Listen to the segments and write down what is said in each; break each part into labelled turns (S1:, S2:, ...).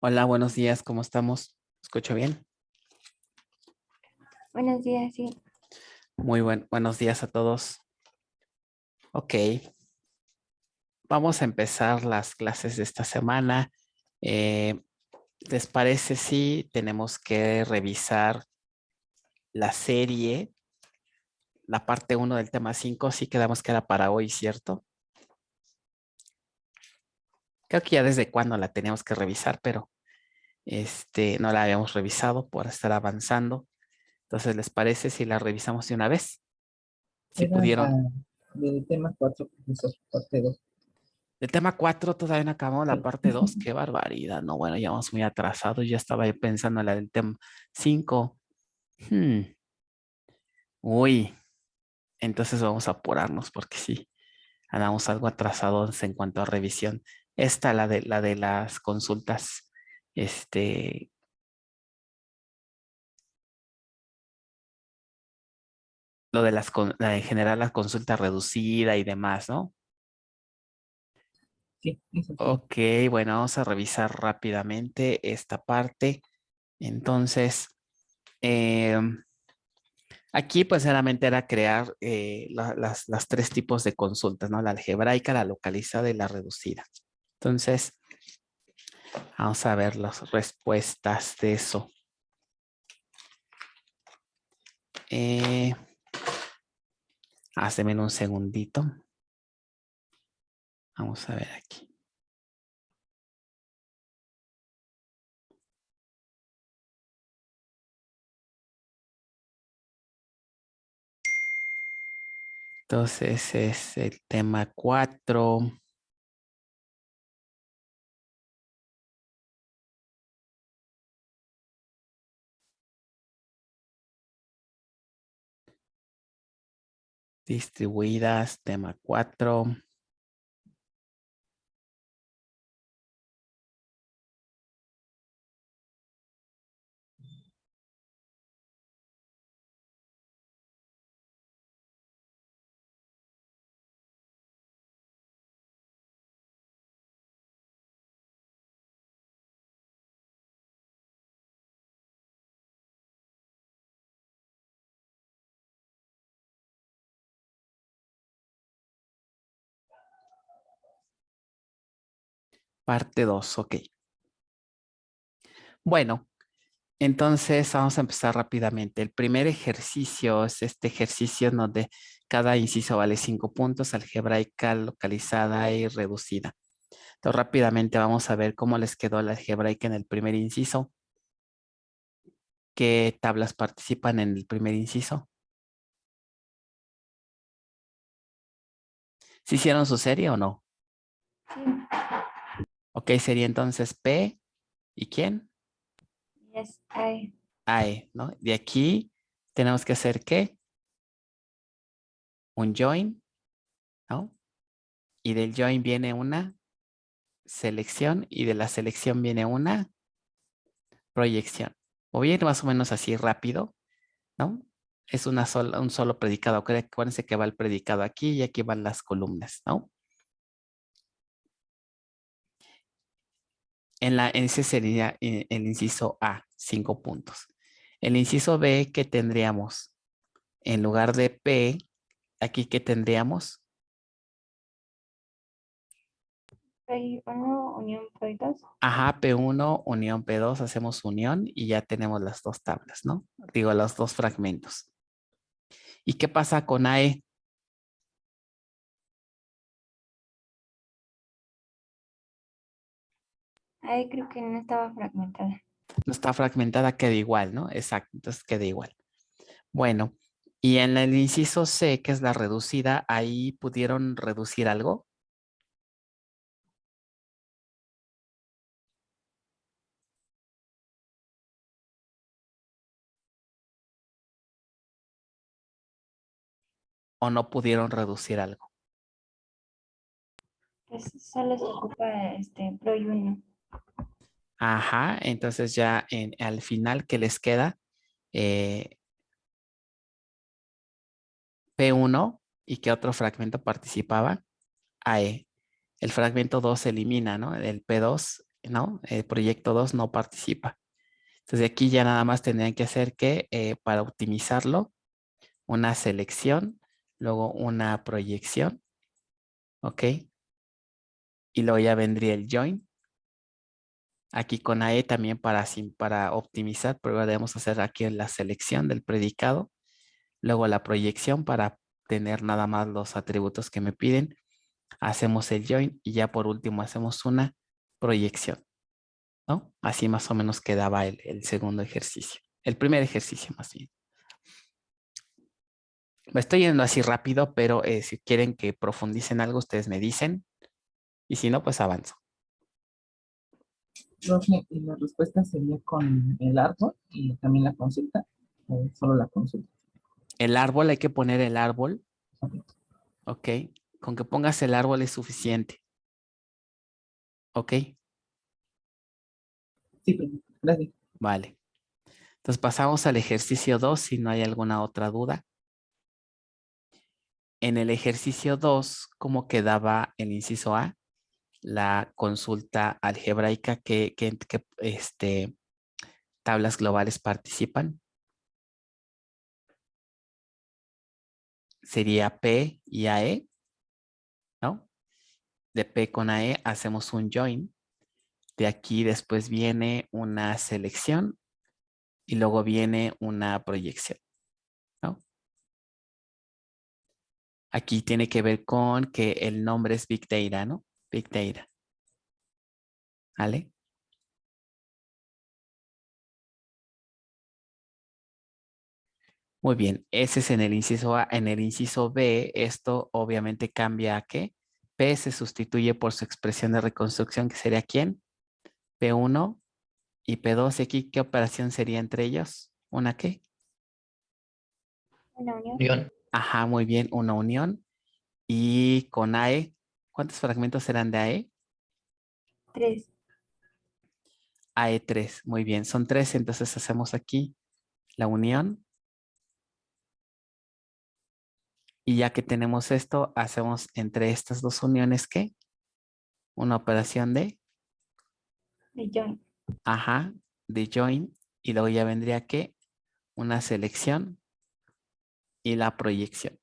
S1: Hola, buenos días, ¿cómo estamos? ¿Me escucho bien?
S2: Buenos días, sí.
S1: Buenos días a todos. Ok, vamos a empezar las clases de esta semana. Eh, ¿Les parece si tenemos que revisar la serie, la parte uno del tema 5? Sí, quedamos que era para hoy, ¿cierto? Creo que ya desde cuándo la teníamos que revisar, pero no la habíamos revisado por estar avanzando. Entonces, ¿les parece si la revisamos de una vez? Si
S3: Era la
S1: pudieron.
S3: del tema 4, profesor, parte 2.
S1: El tema 4 todavía no acabamos la
S3: Sí.
S1: parte 2. Qué barbaridad. No, bueno, ya vamos muy atrasados. Ya estaba yo pensando en la del tema 5. Hmm, Uy, entonces vamos a apurarnos porque sí, andamos algo atrasados en cuanto a revisión. Esta, la de las consultas, este, lo de la de generar la consulta reducida y demás, ¿no?
S3: Sí, eso sí.
S1: Ok, bueno, vamos a revisar rápidamente esta parte. Entonces, em, aquí pues solamente era crear las tres tipos de consultas, ¿no? La algebraica, la localizada y la reducida. Entonces, vamos a ver las respuestas de eso. Eh, Haceme un segundito. Vamos a ver aquí. Entonces es el tema 4. Distribuidas, tema 4. Parte 2, ok. Bueno, entonces vamos a empezar rápidamente. El primer ejercicio es este ejercicio en donde cada inciso vale 5 puntos, algebraica, localizada y reducida. Entonces rápidamente vamos a ver cómo les quedó la algebraica en el primer inciso. ¿Qué tablas participan en el primer inciso? ¿Sí hicieron su serie o no?
S2: Sí,
S1: Ok, sería entonces P. ¿Y quién?
S2: yes, I.
S1: AE, ¿no? De aquí tenemos que hacer ¿qué? Un join, ¿no? Y del join viene una selección y de la selección viene una proyección. O bien más o menos así rápido, ¿no? Es un solo predicado. Acuérdense que va el predicado aquí y aquí van las columnas, ¿no? Ese sería el inciso A, 5 puntos. El inciso B, ¿qué tendríamos? En lugar de P, aquí ¿qué tendríamos?
S2: Soy uno, unión, soy dos.
S1: Ajá, P1, unión P2, hacemos unión y ya tenemos las dos tablas, ¿no? Digo, los dos fragmentos. ¿Y qué pasa con AE?
S2: Ahí creo que no estaba fragmentada.
S1: No está fragmentada, queda igual, ¿no? Exacto, entonces queda igual. Bueno, y en el inciso C, que es la reducida, ahí pudieron reducir algo o no pudieron reducir algo.
S2: Pues solo se ocupa pro y uno.
S1: Ajá, entonces ya al final, ¿qué les queda? Eh, P1 y qué otro fragmento participaba. AE. El fragmento 2 se elimina, ¿no? El P2 ¿no? El proyecto 2 no participa. Entonces aquí ya nada más tendrían que hacer que para optimizarlo, una selección, luego una proyección, ¿ok? Y luego ya vendría el join. Aquí con AE también para optimizar, pero debemos hacer aquí la selección del predicado, luego la proyección para tener nada más los atributos que me piden. Hacemos el join y ya por último hacemos una proyección, ¿no? Así más o menos quedaba el segundo ejercicio, el primer ejercicio más bien. Me estoy yendo así rápido, pero si quieren que profundicen algo, ustedes me dicen. Y si no, pues avanzo.
S3: Profe, y la respuesta sería con el árbol y también la consulta, o solo la consulta.
S1: El árbol, hay que poner el árbol,
S3: Ok.
S1: ¿ok? Con que pongas el árbol es suficiente, ¿ok?
S3: Sí, profe, gracias.
S1: Vale. Entonces pasamos al ejercicio 2 si no hay alguna otra duda. En el ejercicio 2, ¿cómo quedaba el inciso A? La consulta algebraica que tablas globales participan. Sería P y AE, ¿no? De P con AE hacemos un join. De aquí después viene una selección y luego viene una proyección, ¿no? Aquí tiene que ver con que el nombre es Big Data, ¿no? Big Data. ¿Vale? Muy bien, ese es en el inciso A. En el inciso B, esto obviamente cambia a ¿qué? P se sustituye por su expresión de reconstrucción, que sería ¿quién? P1 y P2. ¿Y aquí qué operación sería entre ellos? ¿Una qué?
S2: Una unión.
S4: Unión.
S1: Ajá, muy bien, una unión. Y con AE, ¿cuántos fragmentos serán de AE?
S2: 3.
S1: AE3, muy bien, son 3, entonces hacemos aquí la unión. Y ya que tenemos esto, hacemos entre estas dos uniones, ¿qué? Una operación de,
S2: De join.
S1: ajá, de join. Y luego ya vendría, ¿qué? Una selección y la proyección.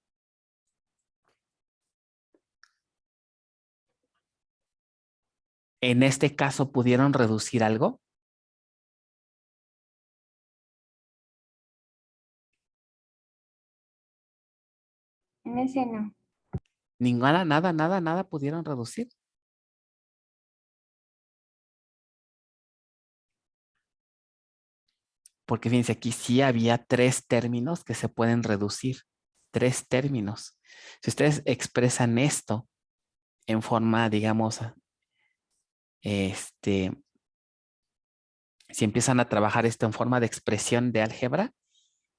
S1: En este caso, ¿pudieron reducir algo?
S2: En ese no.
S1: Ninguna, nada pudieron reducir. Porque fíjense, aquí sí había 3 términos que se pueden reducir. 3 términos. Si ustedes expresan esto en forma, digamos, si empiezan a trabajar esto en forma de expresión de álgebra,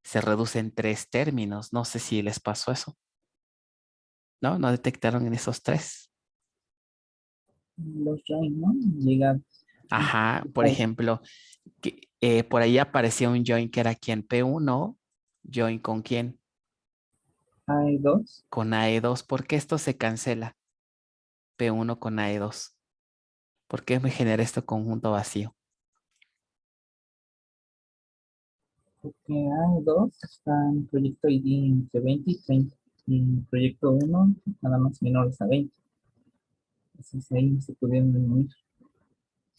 S1: se reducen 3 términos. No sé si les pasó eso. ¿No? ¿No detectaron en esos 3?
S3: Los join, ¿no? Llegados.
S1: Ajá, por ejemplo, por ahí aparecía un join que era quien P1, join con quién,
S3: Hay dos.
S1: con AE2. ¿Por qué esto se cancela? P1 con AE2. ¿Por qué me genera esto conjunto vacío?
S3: Porque hay dos. Está en proyecto ID entre 20 y 30. Y en proyecto uno, nada más menores a 20. Entonces ahí se pudieron unir.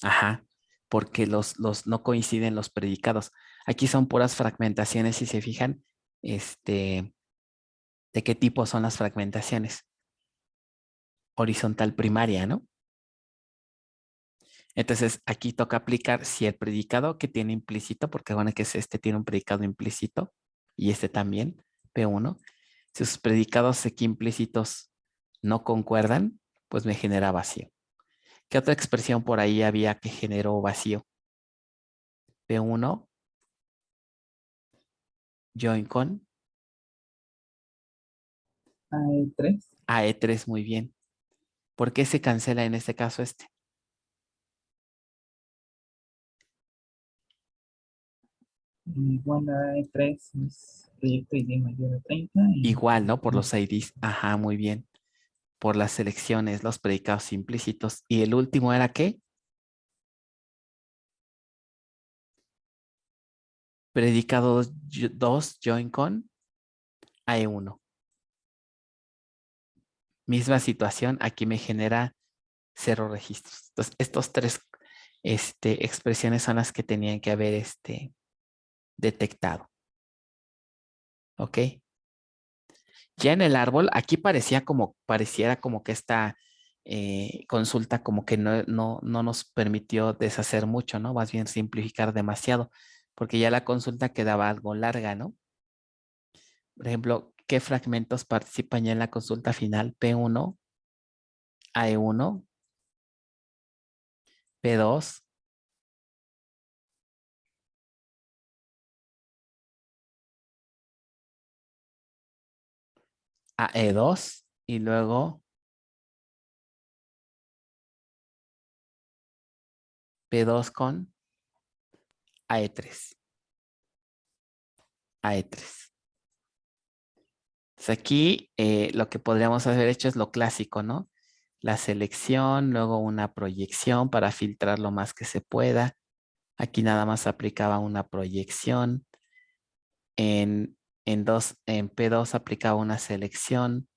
S1: Ajá, porque los no coinciden los predicados. Aquí son puras fragmentaciones, si se fijan, ¿de qué tipo son las fragmentaciones? Horizontal primaria, ¿no? Entonces, aquí toca aplicar si el predicado que tiene implícito, porque bueno, que este tiene un predicado implícito y este también, P1, si sus predicados aquí implícitos no concuerdan, pues me genera vacío. ¿Qué otra expresión por ahí había que generó vacío? P1, join con
S3: Hay tres.
S1: AE3, muy bien. ¿Por qué se cancela en este caso este?
S3: Igual hay tres. Es proyecto ID mayor a 30.
S1: Igual, ¿no? Por los IDs. Ajá, muy bien. Por las selecciones, los predicados implícitos. ¿Y el último era qué? predicado 2 join con AE1. Misma situación, aquí me genera 0 registros. Entonces, estos tres expresiones son las que tenían que haber detectado. ¿Ok? Ya en el árbol, aquí pareciera como que esta consulta como que no nos permitió deshacer mucho, ¿no? Más bien simplificar demasiado, porque ya la consulta quedaba algo larga, ¿no? Por ejemplo, ¿qué fragmentos participan ya en la consulta final? P1, AE1, P2, AE2 y luego P2 con AE3. AE3. Entonces aquí lo que podríamos haber hecho es lo clásico, ¿no? La selección, luego una proyección para filtrar lo más que se pueda. Aquí nada más aplicaba una proyección. En, en P2 aplicaba una selección,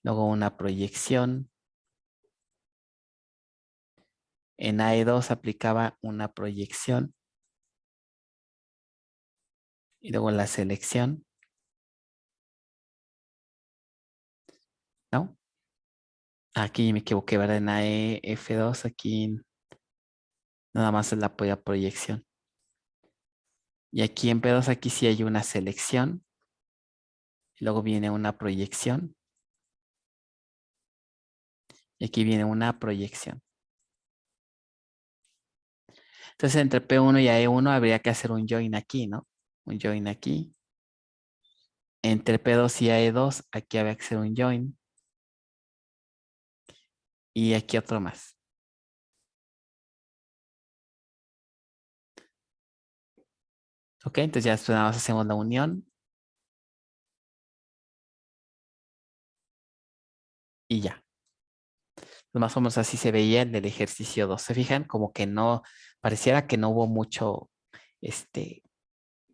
S1: luego una proyección. En AE2 aplicaba una proyección y luego la selección, ¿no? Aquí me equivoqué, ¿verdad? En AEF2 aquí nada más es la apoya proyección. Y aquí en P2 aquí sí hay una selección. Y luego viene una proyección. Y aquí viene una proyección. Entonces entre P1 y AE1 habría que hacer un join aquí, ¿no? Un join aquí. Entre P2 y AE2 aquí habría que hacer un join. Y aquí otro más. Ok, entonces ya después nada más hacemos la unión. Y ya. Más o menos así se veía el del ejercicio 2. ¿Se fijan? Como que no, pareciera que no hubo mucho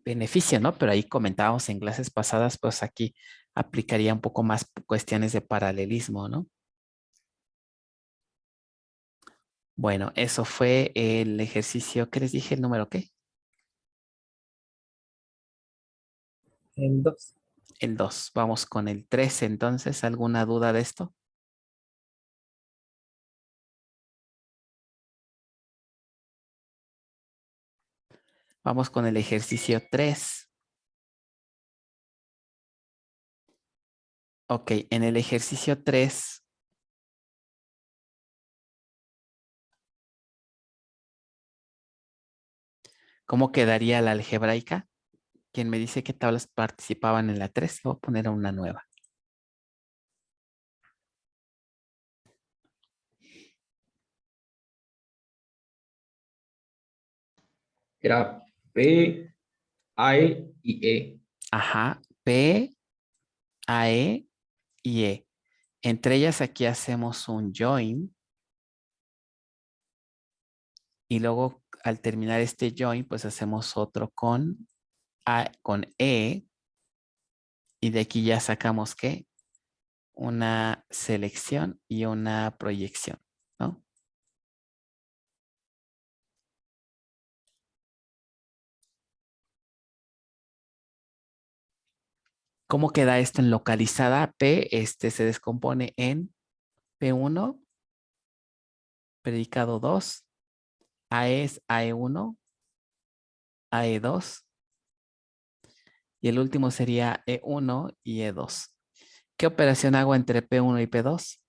S1: beneficio, ¿no? Pero ahí comentábamos en clases pasadas, pues aquí aplicaría un poco más cuestiones de paralelismo, ¿no? Bueno, eso fue el ejercicio. ¿Qué les dije? ¿El número qué?
S3: El 2.
S1: El 2. Vamos con el 3 entonces. ¿Alguna duda de esto? Vamos con el ejercicio 3. Ok, en el ejercicio 3, ¿cómo quedaría la algebraica? ¿Quién me dice qué tablas participaban en la 3? Voy a poner una nueva.
S4: Era P, AE y E.
S1: Ajá, P, A, E y E. Entre ellas aquí hacemos un join y luego al terminar este join pues hacemos otro con con E y de aquí ya sacamos ¿qué? Una selección y una proyección, ¿no? ¿Cómo queda esto en localizada? P se descompone en P1, predicado 2, AE es AE1, AE2 y el último sería E1 y E2. ¿Qué operación hago entre P1 y P2?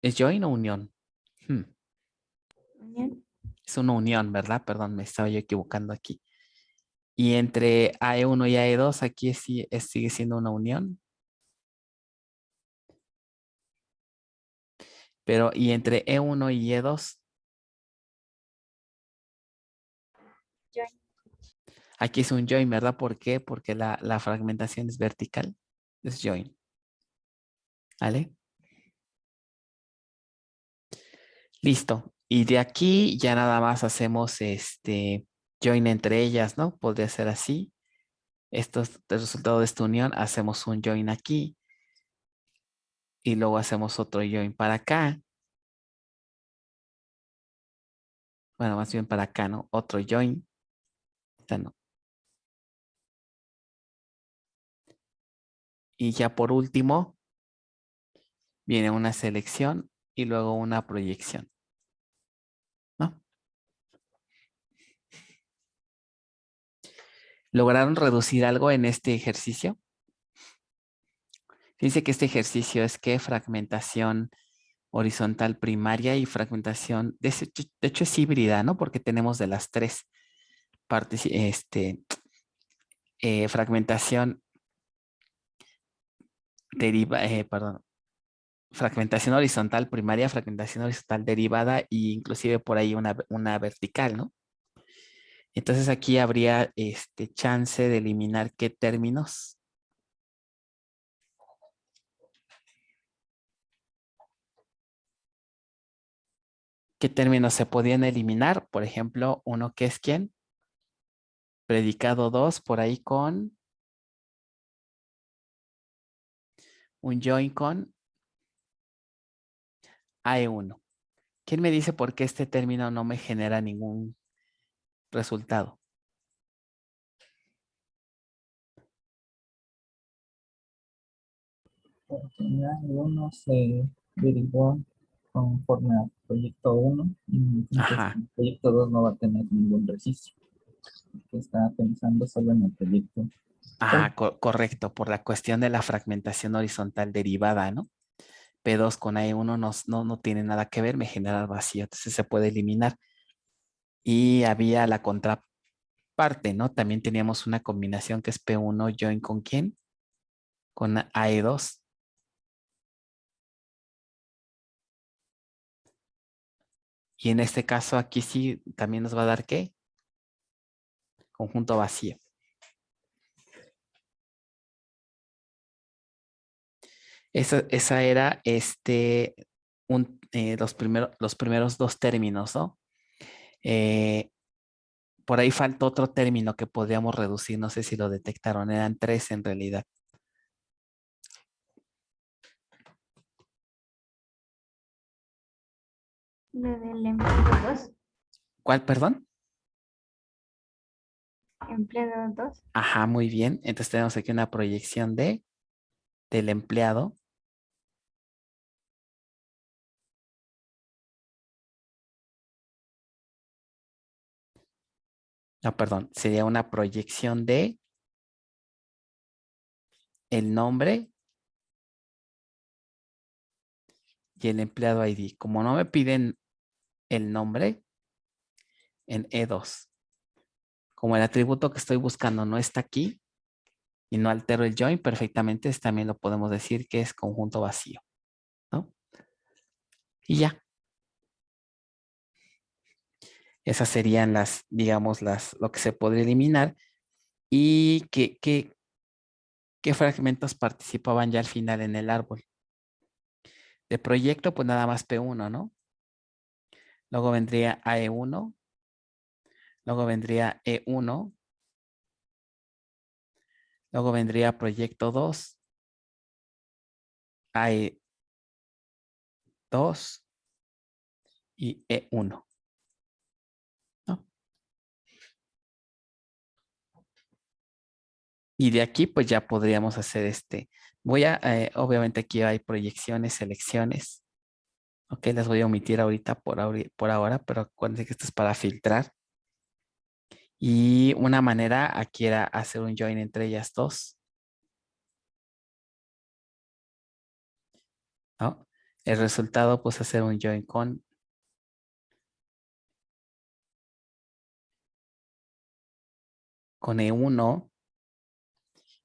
S1: ¿Es join o unión? Hmm,
S2: Unión.
S1: Es una unión, ¿verdad? Perdón, me estaba yo equivocando aquí. Y entre AE1 y AE2 aquí sigue siendo una unión. Pero y entre E1 y E2,
S2: Join.
S1: aquí es un join, ¿verdad? ¿Por qué? Porque la fragmentación es vertical. Es join. ¿Vale? Listo. Y de aquí ya nada más hacemos join entre ellas, ¿no? Podría ser así. Esto es el resultado de esta unión. Hacemos un join aquí. Y luego hacemos otro join para acá. Bueno, más bien para acá, ¿no? Otro join. Esta no. Y ya por último, viene una selección y luego una proyección, ¿no? ¿Lograron reducir algo en este ejercicio? Dice que este ejercicio es que fragmentación horizontal primaria y fragmentación, de hecho es híbrida, ¿no? Porque tenemos de las tres partes, fragmentación perdón, fragmentación horizontal primaria, fragmentación horizontal derivada e inclusive por ahí una vertical, ¿no? Entonces aquí habría chance de eliminar qué términos. ¿Qué términos se podían eliminar? Por ejemplo, uno que es ¿quién? Predicado 2 por ahí con un join con AE1. ¿Quién me dice por qué este término no me genera ningún resultado?
S3: Porque ya uno se derivó conforme al proyecto 1 y entonces
S1: Ajá,
S3: el proyecto 2 no va a tener ningún registro. Que está pensando solo en el proyecto 1.
S1: ajá, correcto, por la cuestión de la fragmentación horizontal derivada, ¿no? P2 con AE1 no tiene nada que ver, me genera vacío, entonces se puede eliminar. Y había la contraparte, ¿no? También teníamos una combinación que es P1 join con ¿quién? Con AE2. Y en este caso aquí sí también nos va a dar ¿qué? Conjunto vacío. Esa era los primeros dos términos, ¿no? Eh, por ahí falta otro término que podríamos reducir, no sé si lo detectaron, eran tres en realidad.
S2: Lo del empleado 2.
S1: ¿Cuál, perdón?
S2: Empleado 2.
S1: Ajá, muy bien. Entonces tenemos aquí una proyección del empleado. No, perdón, sería una proyección de el nombre y el empleado ID. Como no me piden el nombre en E2, como el atributo que estoy buscando no está aquí y no altero el join perfectamente, también lo podemos decir que es conjunto vacío, ¿no? Y ya. Esas serían digamos, lo que se podría eliminar. ¿Y qué fragmentos participaban ya al final en el árbol? De proyecto, pues nada más P1, ¿no? Luego vendría AE1, luego vendría E1, luego vendría proyecto 2, AE2 y E1, ¿no? Y de aquí, pues ya podríamos hacer obviamente aquí hay proyecciones, selecciones. Ok, las voy a omitir ahorita por ahora, pero acuérdense que esto es para filtrar. Y una manera aquí era hacer un join entre ellas dos, ¿no? El resultado, pues hacer un join con E1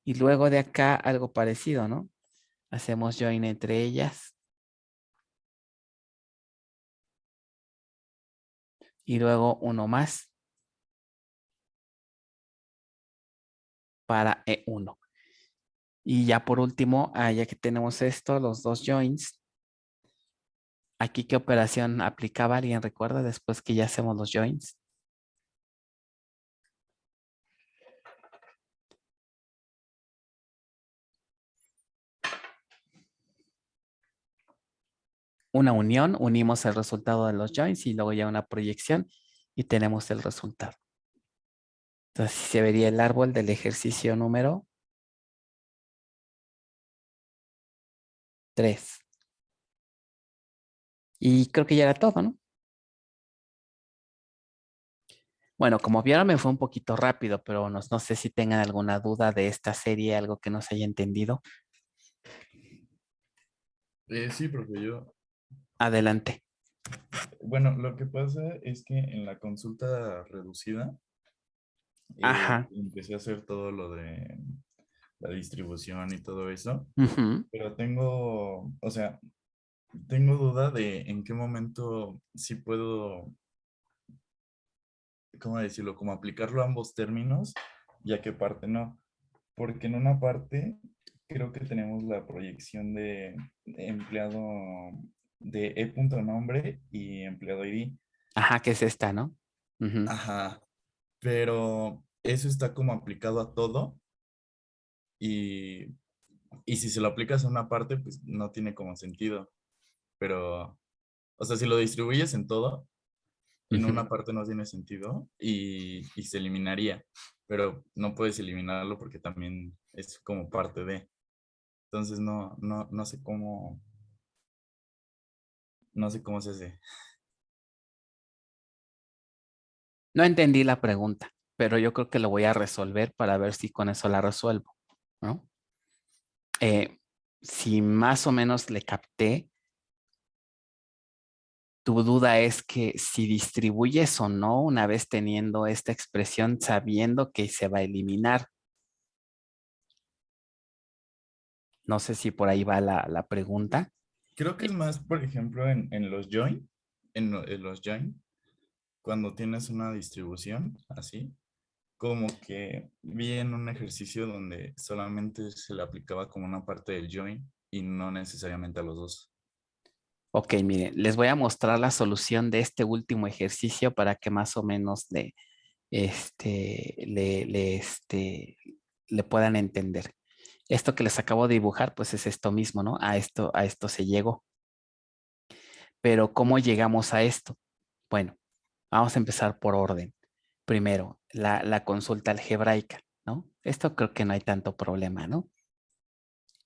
S1: y luego de acá algo parecido, ¿no? Hacemos join entre ellas y luego uno más para E1. Y ya por último, ya que tenemos esto, los dos joins, ¿Aquí qué operación aplicaba? ¿Alguien recuerda después que ya hacemos los joins? Una unión, unimos el resultado de los joins y luego ya una proyección y tenemos el resultado. Entonces, se vería el árbol del ejercicio número 3. Y creo que ya era todo, ¿no? Bueno, como vieron, me fue un poquito rápido, pero no sé si tengan alguna duda de esta serie, algo que no se haya entendido.
S5: Sí, profe, yo.
S1: Adelante.
S5: Bueno, lo que pasa es que en la consulta reducida
S1: Ajá.
S5: empecé a hacer todo lo de la distribución y todo eso,
S1: Ujú.
S5: pero o sea, tengo duda de en qué momento sí puedo, ¿cómo decirlo? Como aplicarlo a ambos términos, ya que parte no. Porque en una parte creo que tenemos la proyección de empleado de e.nombre y empleado ID.
S1: Ajá, que es esta, ¿no? Ujú.
S5: Ajá, pero eso está como aplicado a todo y, y si se lo aplicas a una parte, pues no tiene como sentido. Pero, o sea, si lo distribuyes en todo, en
S1: Ujú.
S5: una parte no tiene sentido y se eliminaría, pero no puedes eliminarlo porque también es como parte de. Entonces no sé cómo, no sé cómo se hace.
S1: No entendí la pregunta, pero yo creo que lo voy a resolver para ver si con eso la resuelvo, ¿no? Si más o menos le capté, tu duda es que si distribuyes o no una vez teniendo esta expresión sabiendo que se va a eliminar. No sé si por ahí va la pregunta.
S5: Creo que es más, por ejemplo, en los join, en los join, cuando tienes una distribución así, como que vi en un ejercicio donde solamente se le aplicaba como una parte del join y no necesariamente a los dos.
S1: Ok, miren, les voy a mostrar la solución de este último ejercicio para que más o menos le puedan entender. Esto que les acabo de dibujar, pues es esto mismo, ¿no? A esto se llegó. Pero ¿cómo llegamos a esto? Bueno, vamos a empezar por orden. Primero, la consulta algebraica, ¿no? Esto creo que no hay tanto problema, ¿no?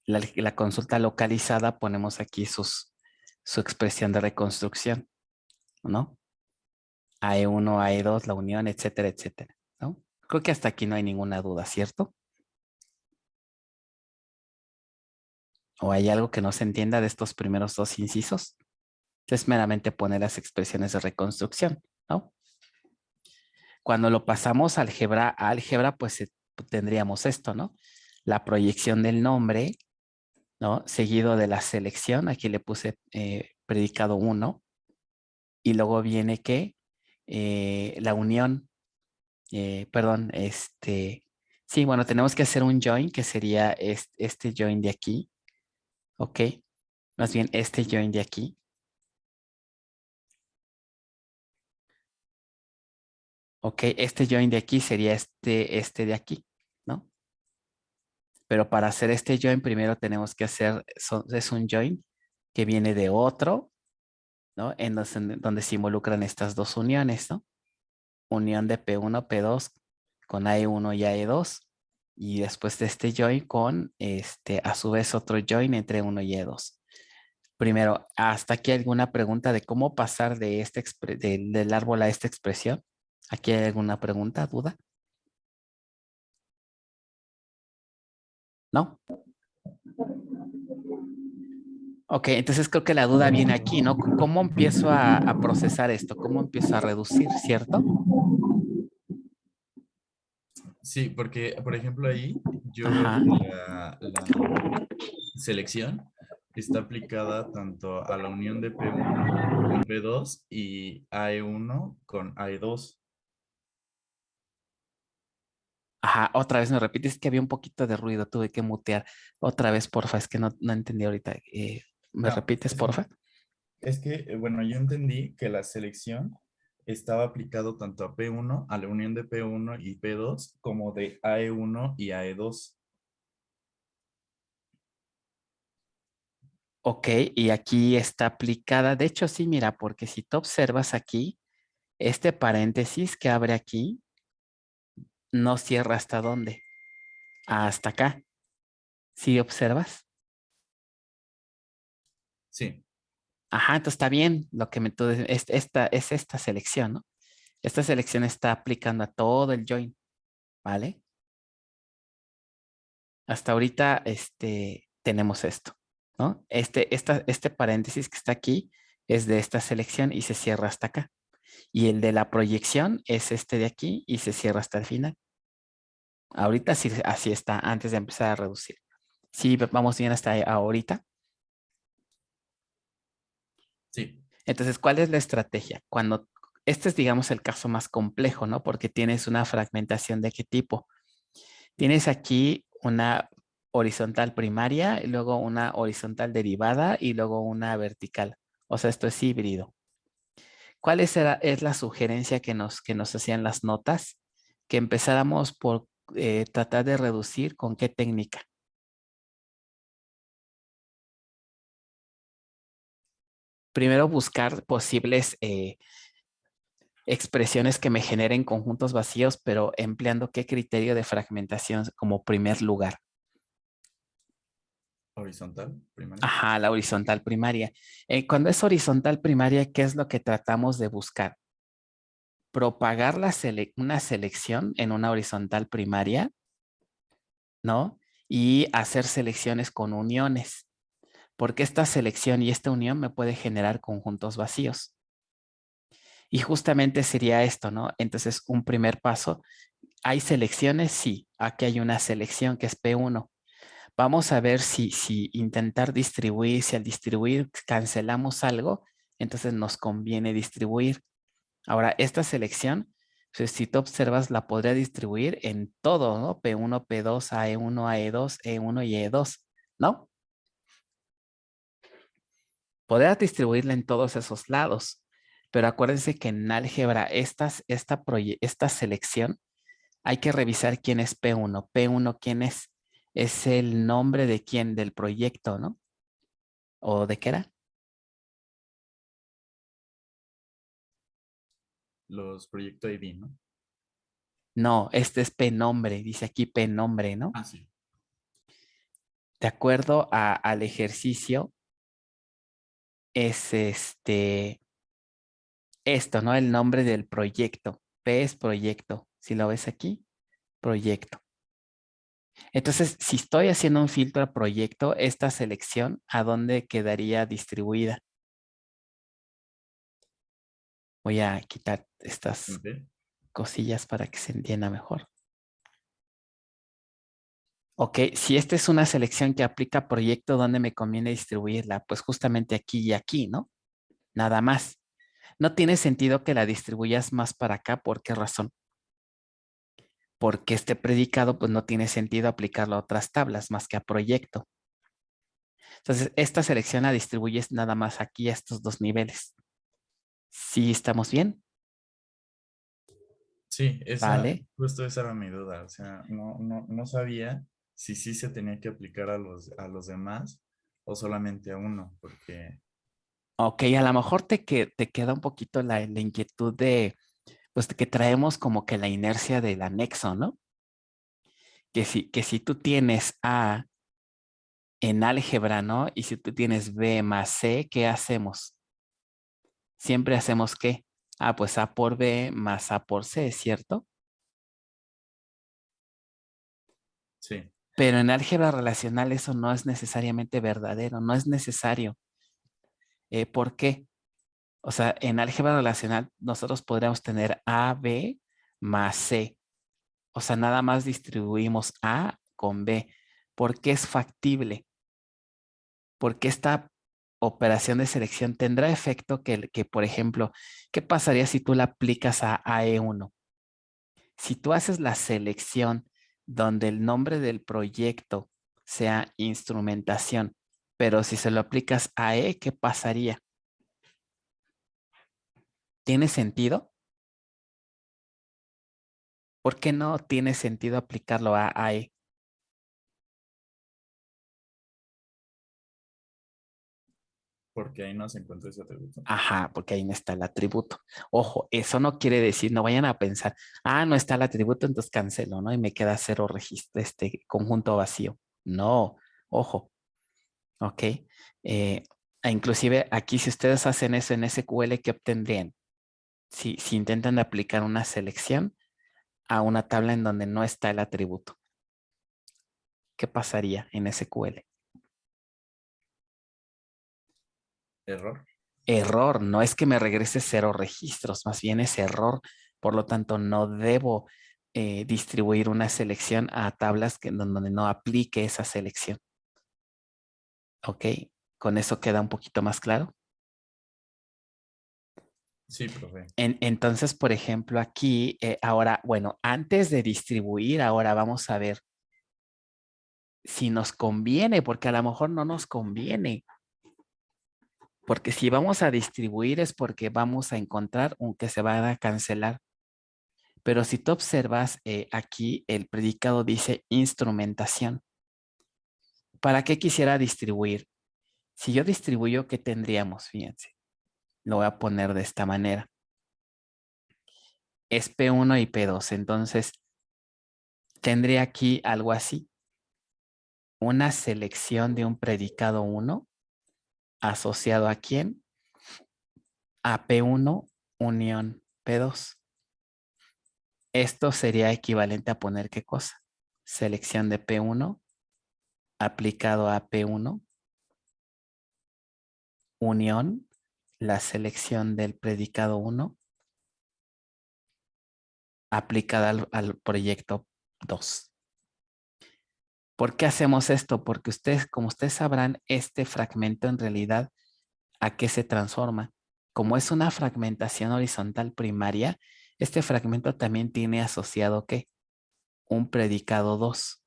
S1: La consulta localizada, ponemos aquí su expresión de reconstrucción, ¿no? AE1, AE2, la unión, etcétera, etcétera, ¿no? Creo que hasta aquí no hay ninguna duda, ¿cierto? ¿O hay algo que no se entienda de estos primeros dos incisos? Es meramente poner las expresiones de reconstrucción, ¿no? Cuando lo pasamos a álgebra, pues tendríamos esto, ¿no? La proyección del nombre, ¿no? Seguido de la selección, aquí le puse predicado 1, y luego viene que la unión, perdón, sí, bueno, tenemos que hacer un join, que sería este join de aquí, ¿ok? Más bien este join de aquí. Ok, este join de aquí sería este de aquí, ¿no? Pero para hacer este join, primero tenemos que hacer, es un join que viene de otro, ¿no? Donde se involucran estas dos uniones, ¿no? Unión de P1, P2 con AE1 y AE2. Y después de este join con, a su vez, otro join entre 1 y E2. Primero, ¿hasta aquí alguna pregunta de cómo pasar de del árbol a esta expresión? ¿Aquí hay alguna pregunta, duda? ¿No? Ok, entonces creo que la duda viene aquí, ¿no? ¿Cómo empiezo a procesar esto? ¿Cómo empiezo a reducir, cierto?
S5: Sí, porque, por ejemplo, ahí yo veo
S1: Ajá.
S5: que la selección está aplicada tanto a la unión de P1 con P2 y AE1 con AE2.
S1: Ajá, otra vez me repites, es que había un poquito de ruido, tuve que mutear. Otra vez, porfa, es que no entendí ahorita. ¿Me
S5: No,
S1: repites,
S5: es que
S1: porfa?
S5: Es que, bueno, yo entendí que la selección estaba aplicado tanto a P1, a la unión de P1 y P2, como de AE1 y AE2.
S1: Ok, y aquí está aplicada. De hecho, sí, mira, porque si tú observas aquí, este paréntesis que abre aquí no cierra hasta dónde. Hasta acá. ¿Sí observas?
S5: Sí,
S1: Ajá, entonces está bien lo que esta es esta selección, ¿no? Esta selección está aplicando a todo el join, ¿vale? Hasta ahorita, tenemos esto, ¿no? Este paréntesis que está aquí es de esta selección y se cierra hasta acá. Y el de la proyección es este de aquí y se cierra hasta el final. Ahorita sí, así está, antes de empezar a reducir. Sí, vamos bien hasta ahorita.
S5: sí.
S1: Entonces, ¿cuál es la estrategia? Cuando este es, digamos, el caso más complejo, ¿no? Porque tienes una fragmentación de qué tipo. Tienes aquí una horizontal primaria, y luego una horizontal derivada y luego una vertical. O sea, esto es híbrido. Es la sugerencia que nos hacían las notas? Que empezáramos por tratar de reducir con qué técnica. Primero buscar posibles expresiones que me generen conjuntos vacíos, pero empleando qué criterio de fragmentación como primer lugar.
S5: Horizontal, primaria.
S1: Ajá, la horizontal primaria. Cuando es horizontal primaria, ¿qué es lo que tratamos de buscar? Propagar una selección en una horizontal primaria, ¿no? Y hacer selecciones con uniones, porque esta selección y esta unión me puede generar conjuntos vacíos. Y justamente sería esto, ¿no? Entonces, un primer paso, ¿hay selecciones? Sí, aquí hay una selección que es P1. Vamos a ver si intentar distribuir, si al distribuir cancelamos algo, entonces nos conviene distribuir. Ahora, esta selección, pues, si tú observas, la podría distribuir en todo, ¿no? P1, P2, AE1, AE2, E1 y E2, ¿no? Podría distribuirla en todos esos lados, pero acuérdense que en álgebra esta selección hay que revisar quién es P1. P1, ¿quién es? Es el nombre de quién, del proyecto, ¿no? ¿O de qué era?
S5: Los proyectos ID, ¿no?
S1: No, este es P nombre, dice aquí P nombre, ¿no?
S5: Ah, sí.
S1: De acuerdo al ejercicio, es esto, ¿no? El nombre del proyecto. P es proyecto. Si lo ves aquí, proyecto. Entonces, si estoy haciendo un filtro a proyecto, esta selección, ¿a dónde quedaría distribuida? Voy a quitar estas
S5: Ok.
S1: cosillas para que se entienda mejor. Ok, si esta es una selección que aplica a proyecto, ¿dónde me conviene distribuirla? Pues justamente aquí y aquí, ¿no? Nada más. No tiene sentido que la distribuyas más para acá. ¿Por qué razón? Porque este predicado pues no tiene sentido aplicarlo a otras tablas más que a proyecto. Entonces, esta selección la distribuyes nada más aquí a estos dos niveles. ¿Sí estamos bien?
S5: Sí,
S1: Vale.
S5: justo esa era mi duda. O sea, no sabía si sí se tenía que aplicar a los demás o solamente a uno, porque
S1: Ok, a lo mejor te queda un poquito la inquietud pues, que traemos como que la inercia del anexo, ¿no? Que si tú tienes A en álgebra, ¿no? Y si tú tienes B más C, ¿qué hacemos? Siempre hacemos ¿qué? Ah, pues A por B más A por C, ¿cierto?
S5: sí,
S1: Pero en álgebra relacional eso no es necesariamente verdadero, no es necesario. ¿Por qué? O sea, en álgebra relacional nosotros podríamos tener A, B más C. O sea, nada más distribuimos A con B. ¿Por qué es factible? Porque esta operación de selección tendrá efecto por ejemplo, ¿qué pasaría si tú la aplicas a AE1? Si tú haces la selección donde el nombre del proyecto sea instrumentación, pero si se lo aplicas a E, ¿qué pasaría? ¿Tiene sentido? ¿Por qué no tiene sentido aplicarlo a AE?
S5: Porque ahí no se encuentra ese atributo.
S1: Ajá, porque ahí no está el atributo. Ojo, eso no quiere decir, no vayan a pensar, no está el atributo, entonces cancelo, ¿no? Y me queda cero registro, conjunto vacío. No, ojo, ¿ok? Inclusive aquí, si ustedes hacen eso en SQL, ¿qué obtendrían? Si intentan aplicar una selección a una tabla en donde no está el atributo, ¿qué pasaría en SQL?
S5: Error.
S1: Error, no es que me regrese cero registros, más bien es error. Por lo tanto, no debo distribuir una selección a tablas donde no aplique esa selección. ¿Ok? ¿Con eso queda un poquito más claro?
S5: Sí, profe.
S1: Entonces, por ejemplo, aquí, ahora, bueno, antes de distribuir, ahora vamos a ver si nos conviene, porque a lo mejor no nos conviene. Porque si vamos a distribuir es porque vamos a encontrar un que se va a cancelar. Pero si tú observas aquí, el predicado dice instrumentación. ¿Para qué quisiera distribuir? Si yo distribuyo, ¿qué tendríamos? Fíjense, lo voy a poner de esta manera. Es P1 y P2, entonces tendría aquí algo así. Una selección de un predicado 1 asociado a quién? A P1 unión P2. Esto sería equivalente a poner ¿qué cosa? Selección de P1 aplicado a P1 unión la selección del predicado 1 aplicada al proyecto 2. ¿Por qué hacemos esto? Porque ustedes, como ustedes sabrán, este fragmento en realidad, ¿a qué se transforma? Como es una fragmentación horizontal primaria, este fragmento también tiene asociado ¿qué? Un predicado 2.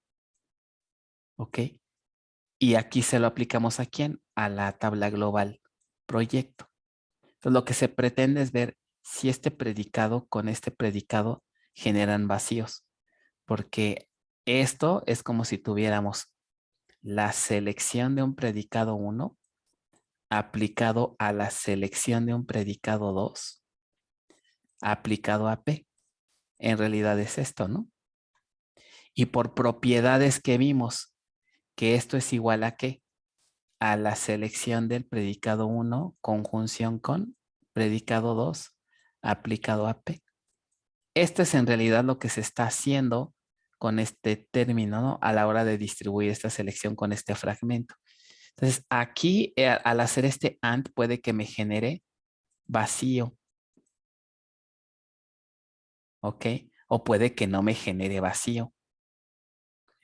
S1: ¿Ok? Y aquí se lo aplicamos ¿a quién? A la tabla global proyecto. Entonces, lo que se pretende es ver si este predicado con este predicado generan vacíos, porque esto es como si tuviéramos la selección de un predicado 1 aplicado a la selección de un predicado 2 aplicado a P. En realidad es esto, ¿no? Y por propiedades que vimos, que esto es igual a ¿qué? A la selección del predicado 1 conjunción con predicado 2 aplicado a P. Esto es en realidad lo que se está haciendo con este término, ¿no? A la hora de distribuir esta selección con este fragmento. Entonces, aquí al hacer este AND puede que me genere vacío. ¿Ok? O puede que no me genere vacío.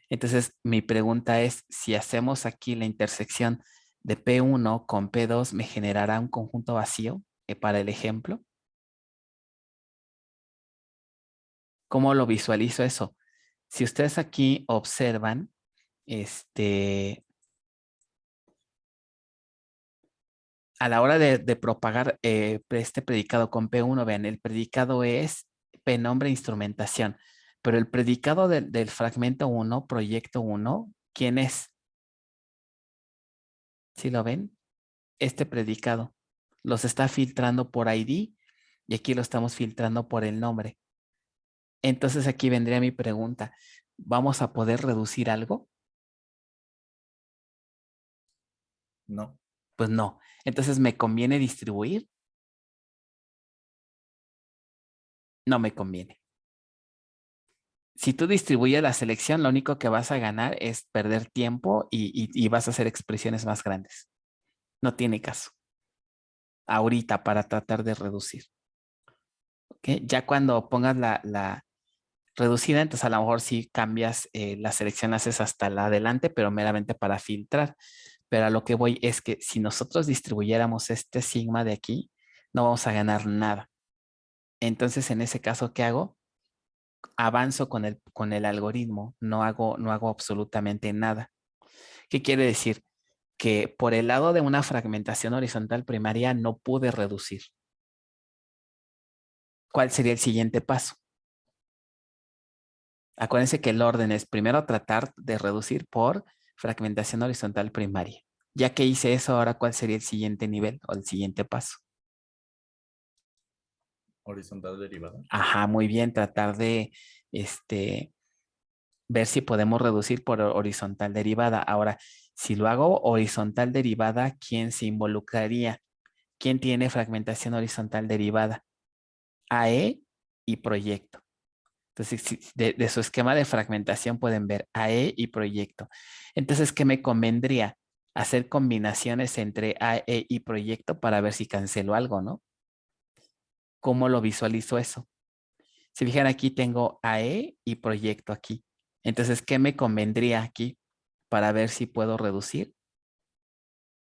S1: Entonces, mi pregunta es, si hacemos aquí la intersección de P1 con P2, ¿me generará un conjunto vacío para el ejemplo? ¿Cómo lo visualizo eso? Si ustedes aquí observan, a la hora de propagar este predicado con P1, vean, el predicado es P nombre instrumentación, pero el predicado del fragmento 1, proyecto 1, ¿quién es? ¿Sí lo ven? Este predicado. Los está filtrando por ID y aquí lo estamos filtrando por el nombre. Entonces aquí vendría mi pregunta. ¿Vamos a poder reducir algo?
S5: No.
S1: Pues no. Entonces, ¿me conviene distribuir? No me conviene. Si tú distribuyes la selección, lo único que vas a ganar es perder tiempo y vas a hacer expresiones más grandes. No tiene caso. Ahorita para tratar de reducir. ¿Ok? Ya cuando pongas la reducida, entonces a lo mejor sí cambias la selección, la haces hasta la adelante, pero meramente para filtrar. Pero a lo que voy es que si nosotros distribuyéramos este sigma de aquí, no vamos a ganar nada. Entonces, en ese caso, ¿qué hago? Avanzo con el algoritmo, no hago absolutamente nada. ¿Qué quiere decir? Que por el lado de una fragmentación horizontal primaria no pude reducir. ¿cuál sería el siguiente paso? Acuérdense que el orden es primero tratar de reducir por fragmentación horizontal primaria. Ya que hice eso, ahora ¿cuál sería el siguiente nivel o el siguiente paso?
S5: Horizontal derivada.
S1: Ajá, muy bien, tratar de ver si podemos reducir por horizontal derivada. Ahora, si lo hago horizontal derivada, ¿quién se involucraría? ¿Quién tiene fragmentación horizontal derivada? AE y proyecto. Entonces, de su esquema de fragmentación pueden ver AE y proyecto. Entonces, ¿qué me convendría? Hacer combinaciones entre AE y proyecto para ver si cancelo algo, ¿no? ¿Cómo lo visualizo eso? Si fijan aquí tengo AE y proyecto aquí. Entonces, ¿qué me convendría aquí para ver si puedo reducir?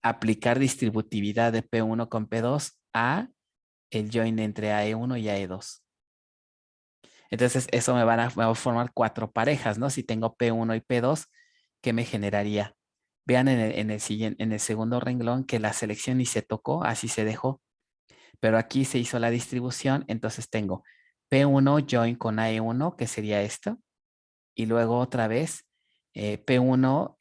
S1: Aplicar distributividad de P1 con P2 a el join entre AE1 y AE2. Entonces, eso me va a formar 4 parejas, ¿no? Si tengo P1 y P2, ¿qué me generaría? Vean en el segundo renglón que la selección ni se tocó, así se dejó. Pero aquí se hizo la distribución, entonces tengo P1 join con AE1, que sería esto. Y luego otra vez P1,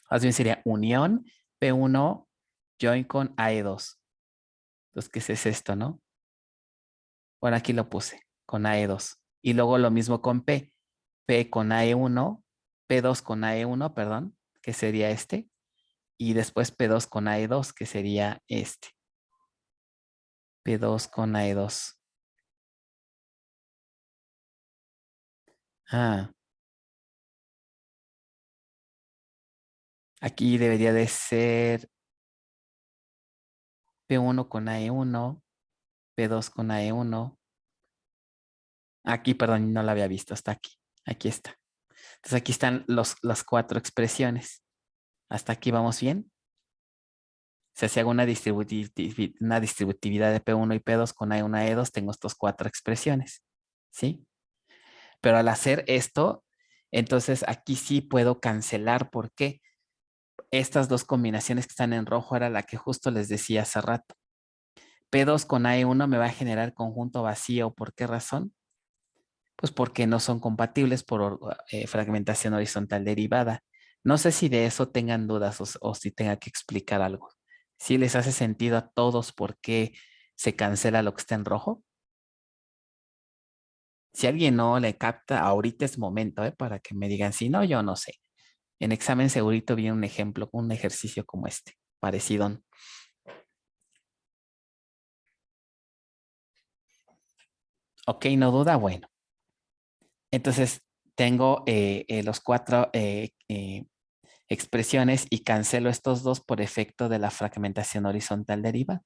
S1: más bien sería unión P1 join con AE2. Entonces, ¿qué es esto, no? Bueno, aquí lo puse con AE2. Y luego lo mismo con P. P con AE1, P2 con AE1, perdón, que sería este. Y después P2 con AE2, que sería este. P2 con AE2. Ah, aquí debería de ser P1 con AE1, P2 con AE1. Aquí, perdón, no la había visto hasta aquí. Aquí está. Entonces aquí están las 4 expresiones. ¿Hasta aquí vamos bien? O sea, si hago una distributividad de P1 y P2 con A1 a E2, tengo estas 4 expresiones. ¿Sí? Pero al hacer esto, entonces aquí sí puedo cancelar. ¿Por qué? Estas dos combinaciones que están en rojo era la que justo les decía hace rato. P2 con AE1 me va a generar conjunto vacío. ¿Por qué razón? Pues porque no son compatibles por fragmentación horizontal derivada. No sé si de eso tengan dudas o si tenga que explicar algo. Si les hace sentido a todos por qué se cancela lo que está en rojo. Si alguien no le capta, ahorita es momento, para que me digan, si no, yo no sé. En examen segurito viene un ejemplo, un ejercicio como este, parecido. Ok, no duda, bueno. Entonces, tengo los 4 expresiones y cancelo estos dos por efecto de la fragmentación horizontal derivada.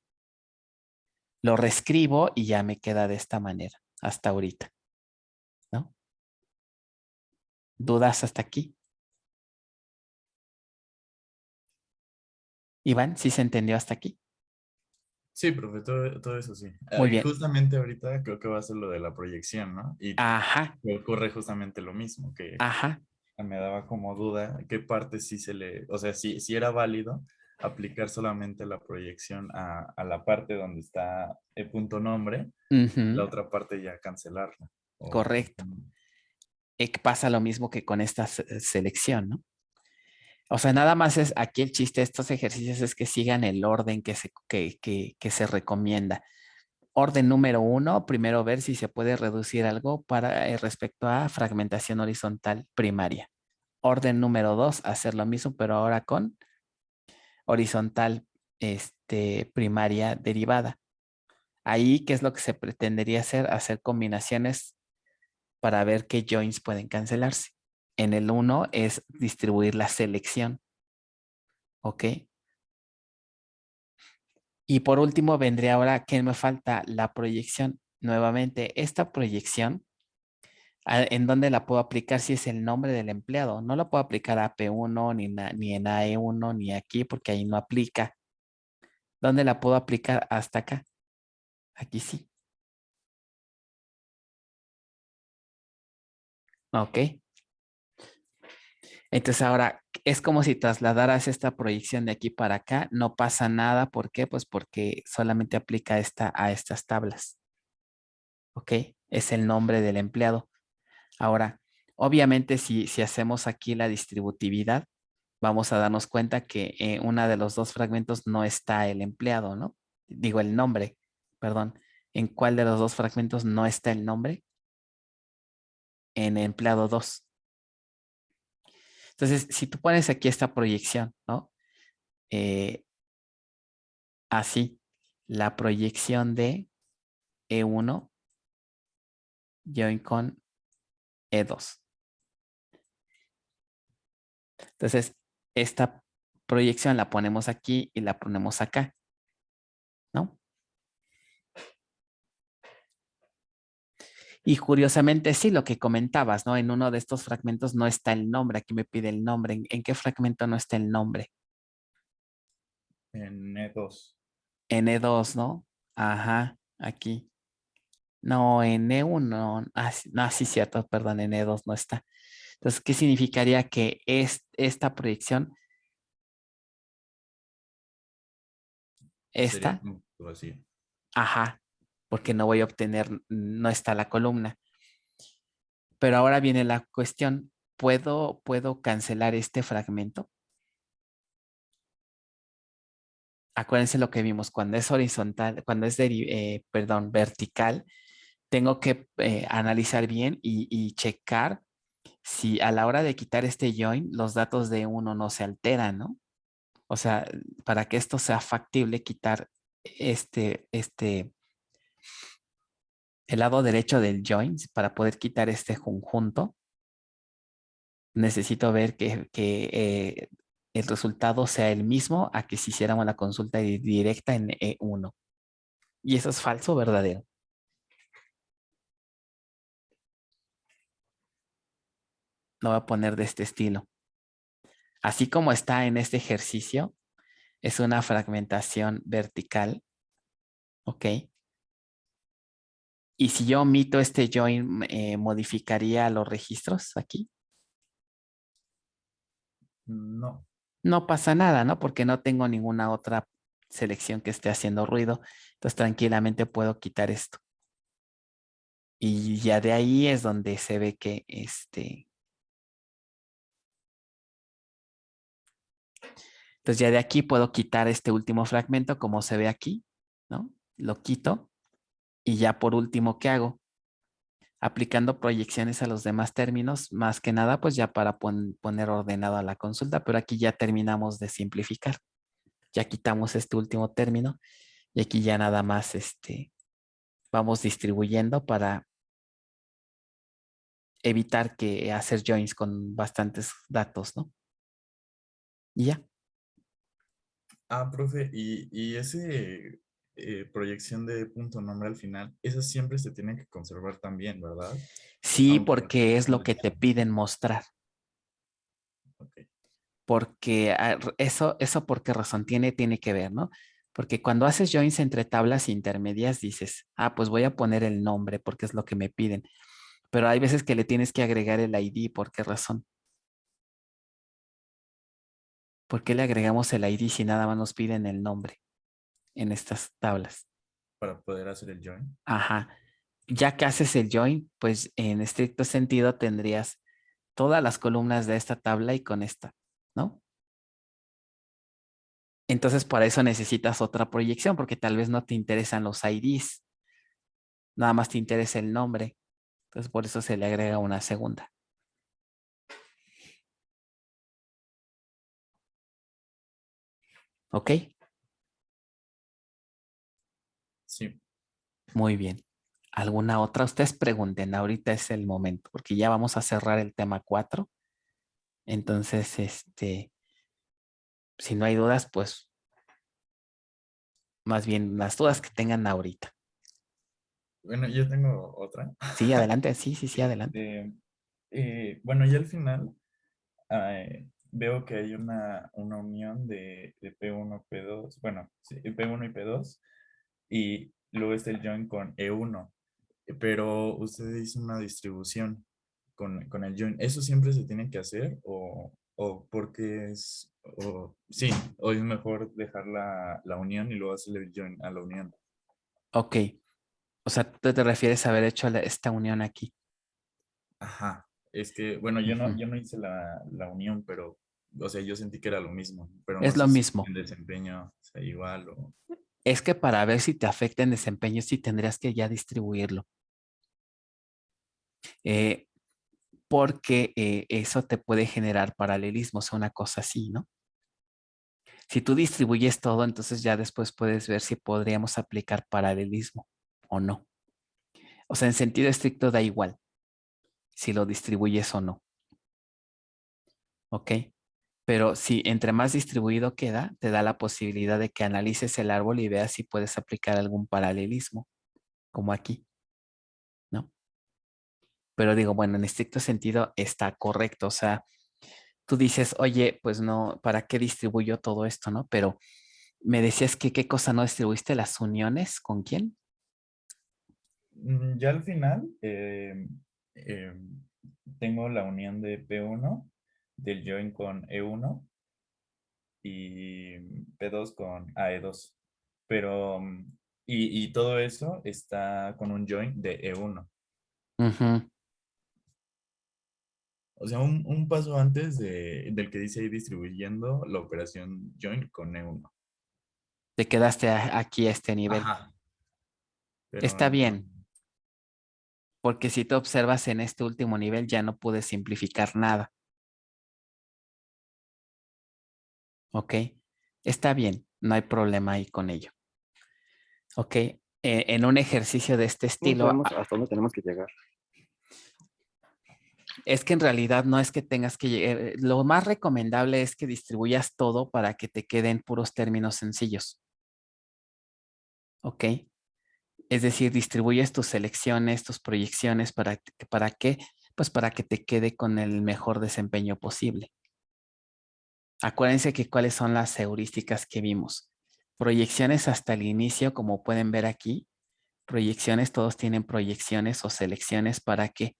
S1: Lo reescribo y ya me queda de esta manera, hasta ahorita. ¿No? ¿Dudas hasta aquí? Iván, ¿sí se entendió hasta aquí?
S5: Sí, profe, todo eso sí.
S1: Muy
S5: Y
S1: bien.
S5: justamente ahorita creo que va a ser lo de la proyección, ¿no? Y
S1: Ajá,
S5: me ocurre justamente lo mismo, que
S1: ajá,
S5: me daba como duda qué parte sí se le, o sea, si era válido aplicar solamente la proyección a la parte donde está el punto nombre, la
S1: ujú,
S5: otra parte ya cancelarla.
S1: correcto. Pasa lo mismo que con esta selección, ¿no? O sea, nada más es aquí el chiste de estos ejercicios es que sigan el orden que se recomienda. Orden número 1, primero ver si se puede reducir algo para respecto a fragmentación horizontal primaria. Orden número 2, hacer lo mismo, pero ahora con horizontal primaria derivada. Ahí, ¿qué es lo que se pretendería hacer? Hacer combinaciones para ver qué joins pueden cancelarse. En el 1 es distribuir la selección. ¿Ok? Y por último vendría ahora, ¿qué me falta? La proyección. Nuevamente, esta proyección, ¿en dónde la puedo aplicar si es el nombre del empleado? No la puedo aplicar a P1 ni en AE1 ni aquí porque ahí no aplica. ¿Dónde la puedo aplicar? Hasta acá. Aquí sí. Ok. Entonces ahora es como si trasladaras esta proyección de aquí para acá, no pasa nada. ¿Por qué? Pues porque solamente aplica a estas tablas. ¿Ok? Es el nombre del empleado. Ahora, obviamente si hacemos aquí la distributividad, vamos a darnos cuenta que en una de los dos fragmentos no está el empleado, ¿no? Digo el nombre, perdón. ¿En cuál de los dos fragmentos no está el nombre? En empleado 2. Entonces, si tú pones aquí esta proyección, ¿no? Eh, así, la proyección de E1 join con E2. Entonces, esta proyección la ponemos aquí y la ponemos acá, ¿no? Y curiosamente, sí, lo que comentabas, ¿no? En uno de estos fragmentos no está el nombre. Aquí me pide el nombre. ¿En qué fragmento no está el nombre?
S5: En E2.
S1: En E2, ¿no? Ajá, aquí. No, en E1. Ah, sí, no, sí, cierto, perdón, en E2 no está. Entonces, ¿qué significaría que esta proyección,
S5: Sería
S1: esta,
S5: como así.
S1: ajá, porque no voy a obtener, no está la columna. Pero ahora viene la cuestión, ¿puedo cancelar este fragmento? Acuérdense lo que vimos, cuando es horizontal, cuando es, perdón, vertical, tengo que analizar bien y checar si a la hora de quitar este join, los datos de uno no se alteran, ¿no? O sea, para que esto sea factible, quitar el lado derecho del join, para poder quitar este conjunto, necesito ver que el resultado sea el mismo a que si hiciéramos la consulta directa en E1. ¿Y eso es falso o verdadero? Lo voy a poner de este estilo. Así como está en este ejercicio, es una fragmentación vertical, ¿ok? Y si yo omito este join, ¿modificaría los registros aquí?
S5: No.
S1: No pasa nada, ¿no? Porque no tengo ninguna otra selección que esté haciendo ruido. Entonces tranquilamente puedo quitar esto. Y ya de ahí es donde se ve que entonces ya de aquí puedo quitar este último fragmento como se ve aquí, ¿no? Lo quito y ya por último, ¿qué hago? Aplicando proyecciones a los demás términos, más que nada, pues ya para poner ordenado a la consulta, pero aquí ya terminamos de simplificar. Ya quitamos este último término y aquí ya nada más vamos distribuyendo para evitar que hacer joins con bastantes datos, ¿no? Y ya.
S5: Ah, profe, y ese proyección de punto nombre al final, esas siempre se tienen que conservar también, ¿verdad?
S1: Sí,
S5: Aunque
S1: porque es lo
S5: no
S1: que te
S5: ya-
S1: piden mostrar.
S5: ok.
S1: Porque eso por qué razón tiene que ver, ¿no? Porque cuando haces joins entre tablas intermedias dices, pues voy a poner el nombre porque es lo que me piden. Pero hay veces que le tienes que agregar el ID. ¿Por qué razón? ¿Por qué le agregamos el ID si nada más nos piden el nombre en estas tablas?
S5: Para poder hacer el join.
S1: Ajá. Ya que haces el join, pues en estricto sentido tendrías todas las columnas de esta tabla y con esta, ¿no? Entonces, para eso necesitas otra proyección, porque tal vez no te interesan los IDs, nada más te interesa el nombre. Entonces, por eso se le agrega una segunda. ¿Ok?
S5: Sí.
S1: Muy bien. ¿Alguna otra? Ustedes pregunten, ahorita es el momento, porque ya vamos a cerrar el tema 4. Entonces, si no hay dudas, pues más bien las dudas que tengan ahorita.
S5: Bueno, yo tengo otra.
S1: Sí, adelante, sí, sí, sí, adelante.
S5: Este, bueno, ya al final veo que hay una unión de P1, P2, bueno, sí, P1 y P2, y luego está el join con E1, pero usted hizo una distribución. con el join, ¿eso siempre se tiene que hacer o porque sí, o es mejor dejar la unión y luego hacerle el join a la unión?
S1: Ok. O sea, tú te refieres a haber hecho esta unión aquí.
S5: Ajá, es que, bueno,
S1: Ujú.
S5: yo no hice la unión, pero, o sea, yo sentí que era lo mismo, pero no
S1: Es lo
S5: sé si
S1: mismo.
S5: en desempeño sea igual o...
S1: Es que para ver si te afecta en desempeño, sí tendrías que ya distribuirlo. Eh, porque eso te puede generar paralelismos, una cosa así, ¿no? Si tú distribuyes todo, entonces ya después puedes ver si podríamos aplicar paralelismo o no. O sea, en sentido estricto da igual si lo distribuyes o no. ¿Ok? Pero si entre más distribuido queda, te da la posibilidad de que analices el árbol y veas si puedes aplicar algún paralelismo, como aquí, ¿no? Pero digo, bueno, en estricto sentido está correcto. O sea, tú dices, oye, pues no, ¿para qué distribuyo todo esto, no? Pero me decías que qué cosa no distribuiste, las uniones, ¿con quién?
S5: Ya al final, tengo la unión de P1 del join con E1 y P2 con AE2. Pero, y todo eso está con un join de E1.
S1: Ujú.
S5: O sea, un paso antes del que dice ahí distribuyendo la operación join con E1.
S1: Te quedaste aquí a este nivel.
S5: Ajá. Pero
S1: Está
S5: no.
S1: bien, porque si te observas en este último nivel ya no pude simplificar nada. ¿Ok? Está bien, no hay problema ahí con ello. ¿Ok? En un ejercicio de este
S6: ¿Cómo
S1: estilo,
S6: sabemos hasta dónde tenemos que llegar?
S1: es que en realidad no es que tengas que llegar, lo más recomendable es que distribuyas todo para que te queden puros términos sencillos. ¿Ok? Es decir, distribuyes tus selecciones, tus proyecciones, ¿para qué? Pues para que te quede con el mejor desempeño posible. Acuérdense que cuáles son las heurísticas que vimos. Proyecciones hasta el inicio, como pueden ver aquí. Proyecciones, todos tienen proyecciones o selecciones para qué?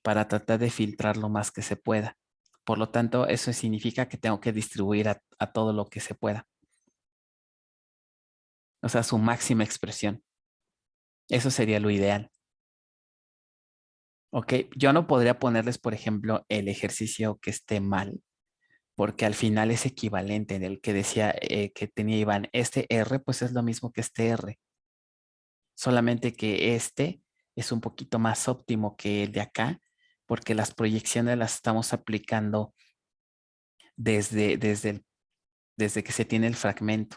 S1: Para tratar de filtrar lo más que se pueda. Por lo tanto, eso significa que tengo que distribuir a todo lo que se pueda. O sea, su máxima expresión. Eso sería lo ideal. Ok, yo no podría ponerles, por ejemplo, el ejercicio que esté mal, porque al final es equivalente en el que decía que tenía Iván, este R, pues es lo mismo que este R, solamente que este es un poquito más óptimo que el de acá, porque las proyecciones las estamos aplicando desde que se tiene el fragmento.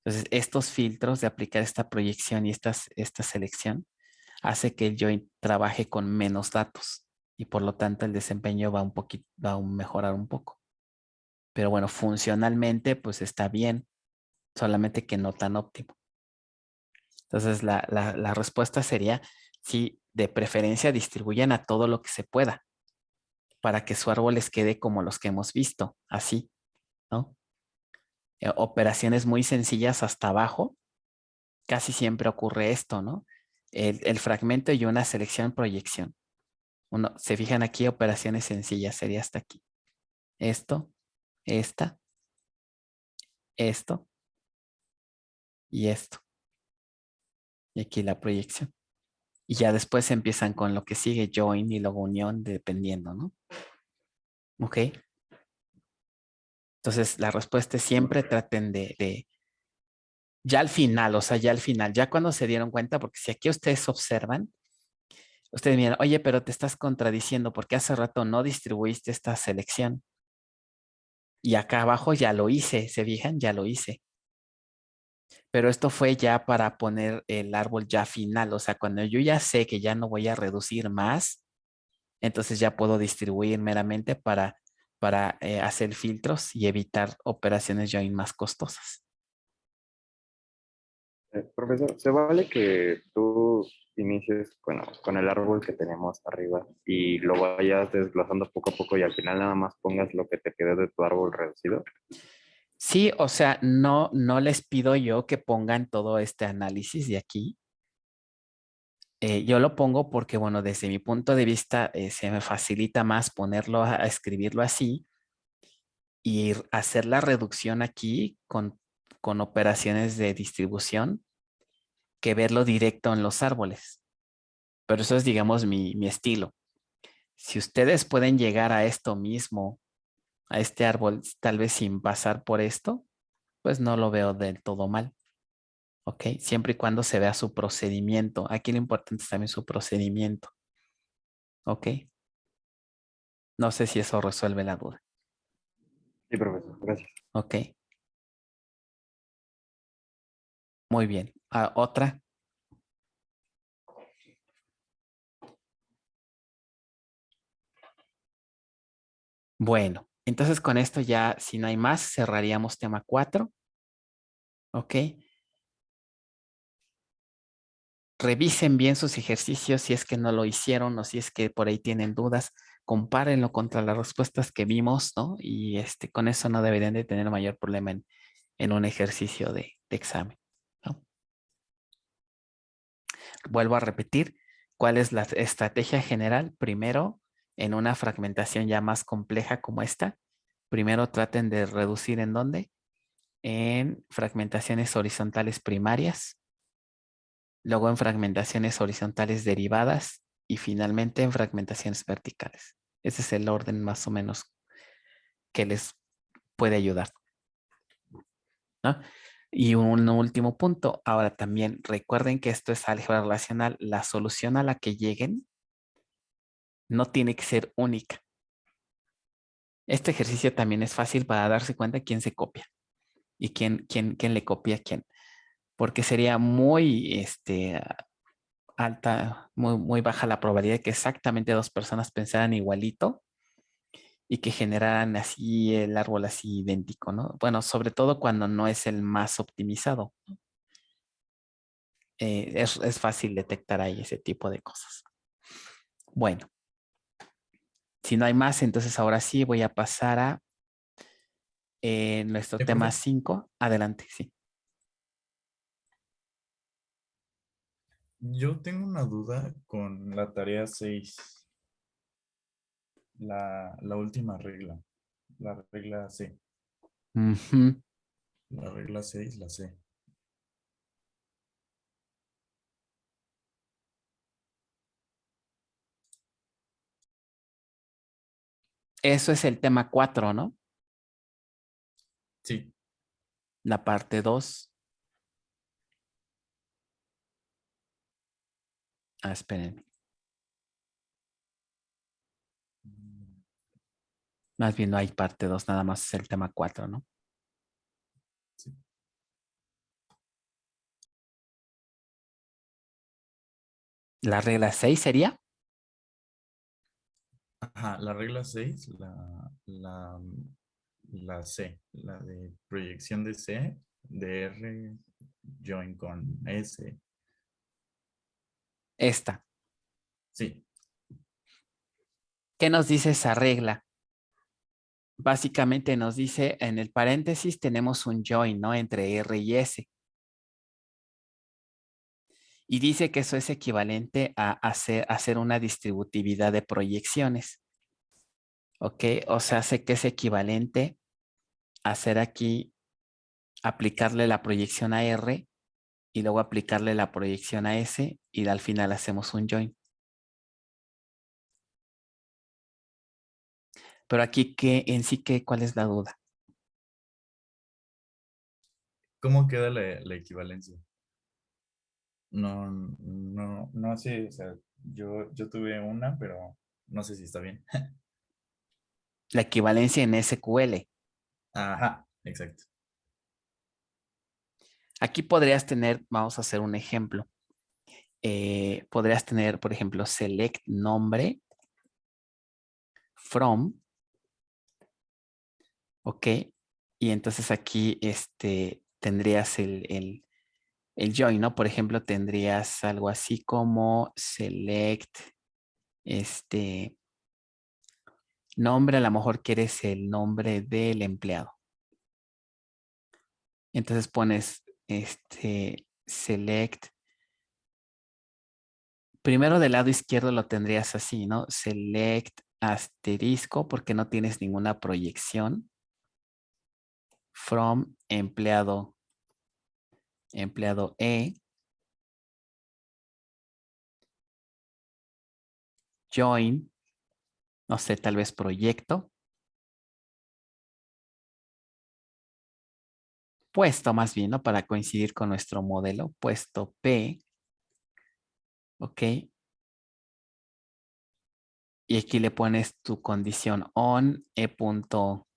S1: Entonces, estos filtros de aplicar esta proyección y esta selección hace que el join trabaje con menos datos y por lo tanto el desempeño va a mejorar un poco. Pero bueno, funcionalmente pues está bien, solamente que no tan óptimo. Entonces la respuesta sería, sí, de preferencia distribuyan a todo lo que se pueda para que su árbol les quede como los que hemos visto, así, ¿no? Operaciones muy sencillas hasta abajo, casi siempre ocurre esto, ¿no? El fragmento y una selección proyección. Se fijan aquí, operaciones sencillas, sería hasta aquí. Esto, esta, esto y esto. Y aquí la proyección. Y ya después empiezan con lo que sigue, join y luego unión, dependiendo, ¿no? ¿Ok? Entonces, la respuesta es siempre traten ya al final, o sea, ya al final, ya cuando se dieron cuenta, porque si aquí ustedes observan, ustedes miran, oye, pero te estás contradiciendo porque hace rato no distribuiste esta selección. Y acá abajo ya lo hice, ¿se fijan? Ya lo hice. Pero esto fue ya para poner el árbol ya final, o sea, cuando yo ya sé que ya no voy a reducir más, entonces ya puedo distribuir meramente para hacer filtros y evitar operaciones join más costosas.
S6: Profesor, ¿se vale que tú inicies, bueno, con el árbol que tenemos arriba y lo vayas desglosando poco a poco y al final nada más pongas lo que te quede de tu árbol reducido?
S1: Sí, o sea, no les pido yo que pongan todo este análisis de aquí, Yo lo pongo porque, bueno, desde mi punto de vista, se me facilita más ponerlo a escribirlo así y hacer la reducción aquí con operaciones de distribución que verlo directo en los árboles. Pero eso es, digamos, mi estilo. Si ustedes pueden llegar a esto mismo, a este árbol, tal vez sin pasar por esto, pues no lo veo del todo mal. ¿Ok? Siempre y cuando se vea su procedimiento. Aquí lo importante es también su procedimiento. ¿Ok? No sé si eso resuelve la duda.
S6: Sí, profesor, gracias.
S1: ¿Ok? Muy bien. Ah, ¿otra? Bueno, entonces con esto ya, si no hay más, cerraríamos tema 4. ¿Ok? Revisen bien sus ejercicios si es que no lo hicieron o si es que por ahí tienen dudas. Compárenlo contra las respuestas que vimos, ¿no? Y con eso no deberían de tener mayor problema en un ejercicio de examen, ¿no? Vuelvo a repetir, ¿cuál es la estrategia general? Primero, en una fragmentación ya más compleja como esta, primero traten de reducir ¿en dónde? En fragmentaciones horizontales primarias, luego en fragmentaciones horizontales derivadas y finalmente en fragmentaciones verticales. Ese es el orden más o menos que les puede ayudar, ¿no? Y un último punto, ahora también recuerden que esto es álgebra relacional, la solución a la que lleguen no tiene que ser única. Este ejercicio también es fácil para darse cuenta quién se copia y quién le copia a quién, porque sería muy alta, muy baja la probabilidad de que exactamente dos personas pensaran igualito y que generaran así el árbol así idéntico, ¿no? Bueno, sobre todo cuando no es el más optimizado. Es fácil detectar ahí ese tipo de cosas. Bueno, si no hay más, entonces ahora sí voy a pasar a nuestro tema
S5: Profe,
S1: 5. Adelante, sí.
S5: yo tengo una duda con la tarea 6, la última regla, la regla C,
S1: Ujú.
S5: la regla 6, la C.
S1: Eso es el tema 4, ¿no?
S5: Sí.
S1: La parte 2. Espérenme. Más bien no hay parte 2, nada más es el tema 4, ¿no?
S5: Sí.
S1: La regla 6 sería.
S5: Ajá, la regla 6, la C, la de proyección de C, de R, join con S.
S1: Esta.
S5: Sí,
S1: ¿Qué nos dice esa regla? Básicamente nos dice en el paréntesis tenemos un join, ¿no? Entre R y S. Y dice que eso es equivalente a hacer una distributividad de proyecciones. ¿Ok? O sea, hace que es equivalente a hacer aquí, aplicarle la proyección a R y luego aplicarle la proyección a S y al final hacemos un join. Pero aquí, en sí, ¿cuál es la duda?
S5: ¿cómo queda la equivalencia? No sé, o sea, yo tuve una, pero no sé si está bien.
S1: La equivalencia en SQL.
S5: Ajá, exacto.
S1: Aquí podrías tener, vamos a hacer un ejemplo. Podrías tener, por ejemplo, select nombre from, ¿ok? Y entonces aquí tendrías el join, ¿no? Por ejemplo, tendrías algo así como select nombre, a lo mejor quieres el nombre del empleado. Entonces pones select Primero del lado izquierdo lo tendrías así, ¿no? Select asterisco porque no tienes ninguna proyección. From empleado E. Join, no sé, tal vez proyecto. Puesto más bien, ¿no? Para coincidir con nuestro modelo. Puesto P. Ok. Y aquí le pones tu condición on E punto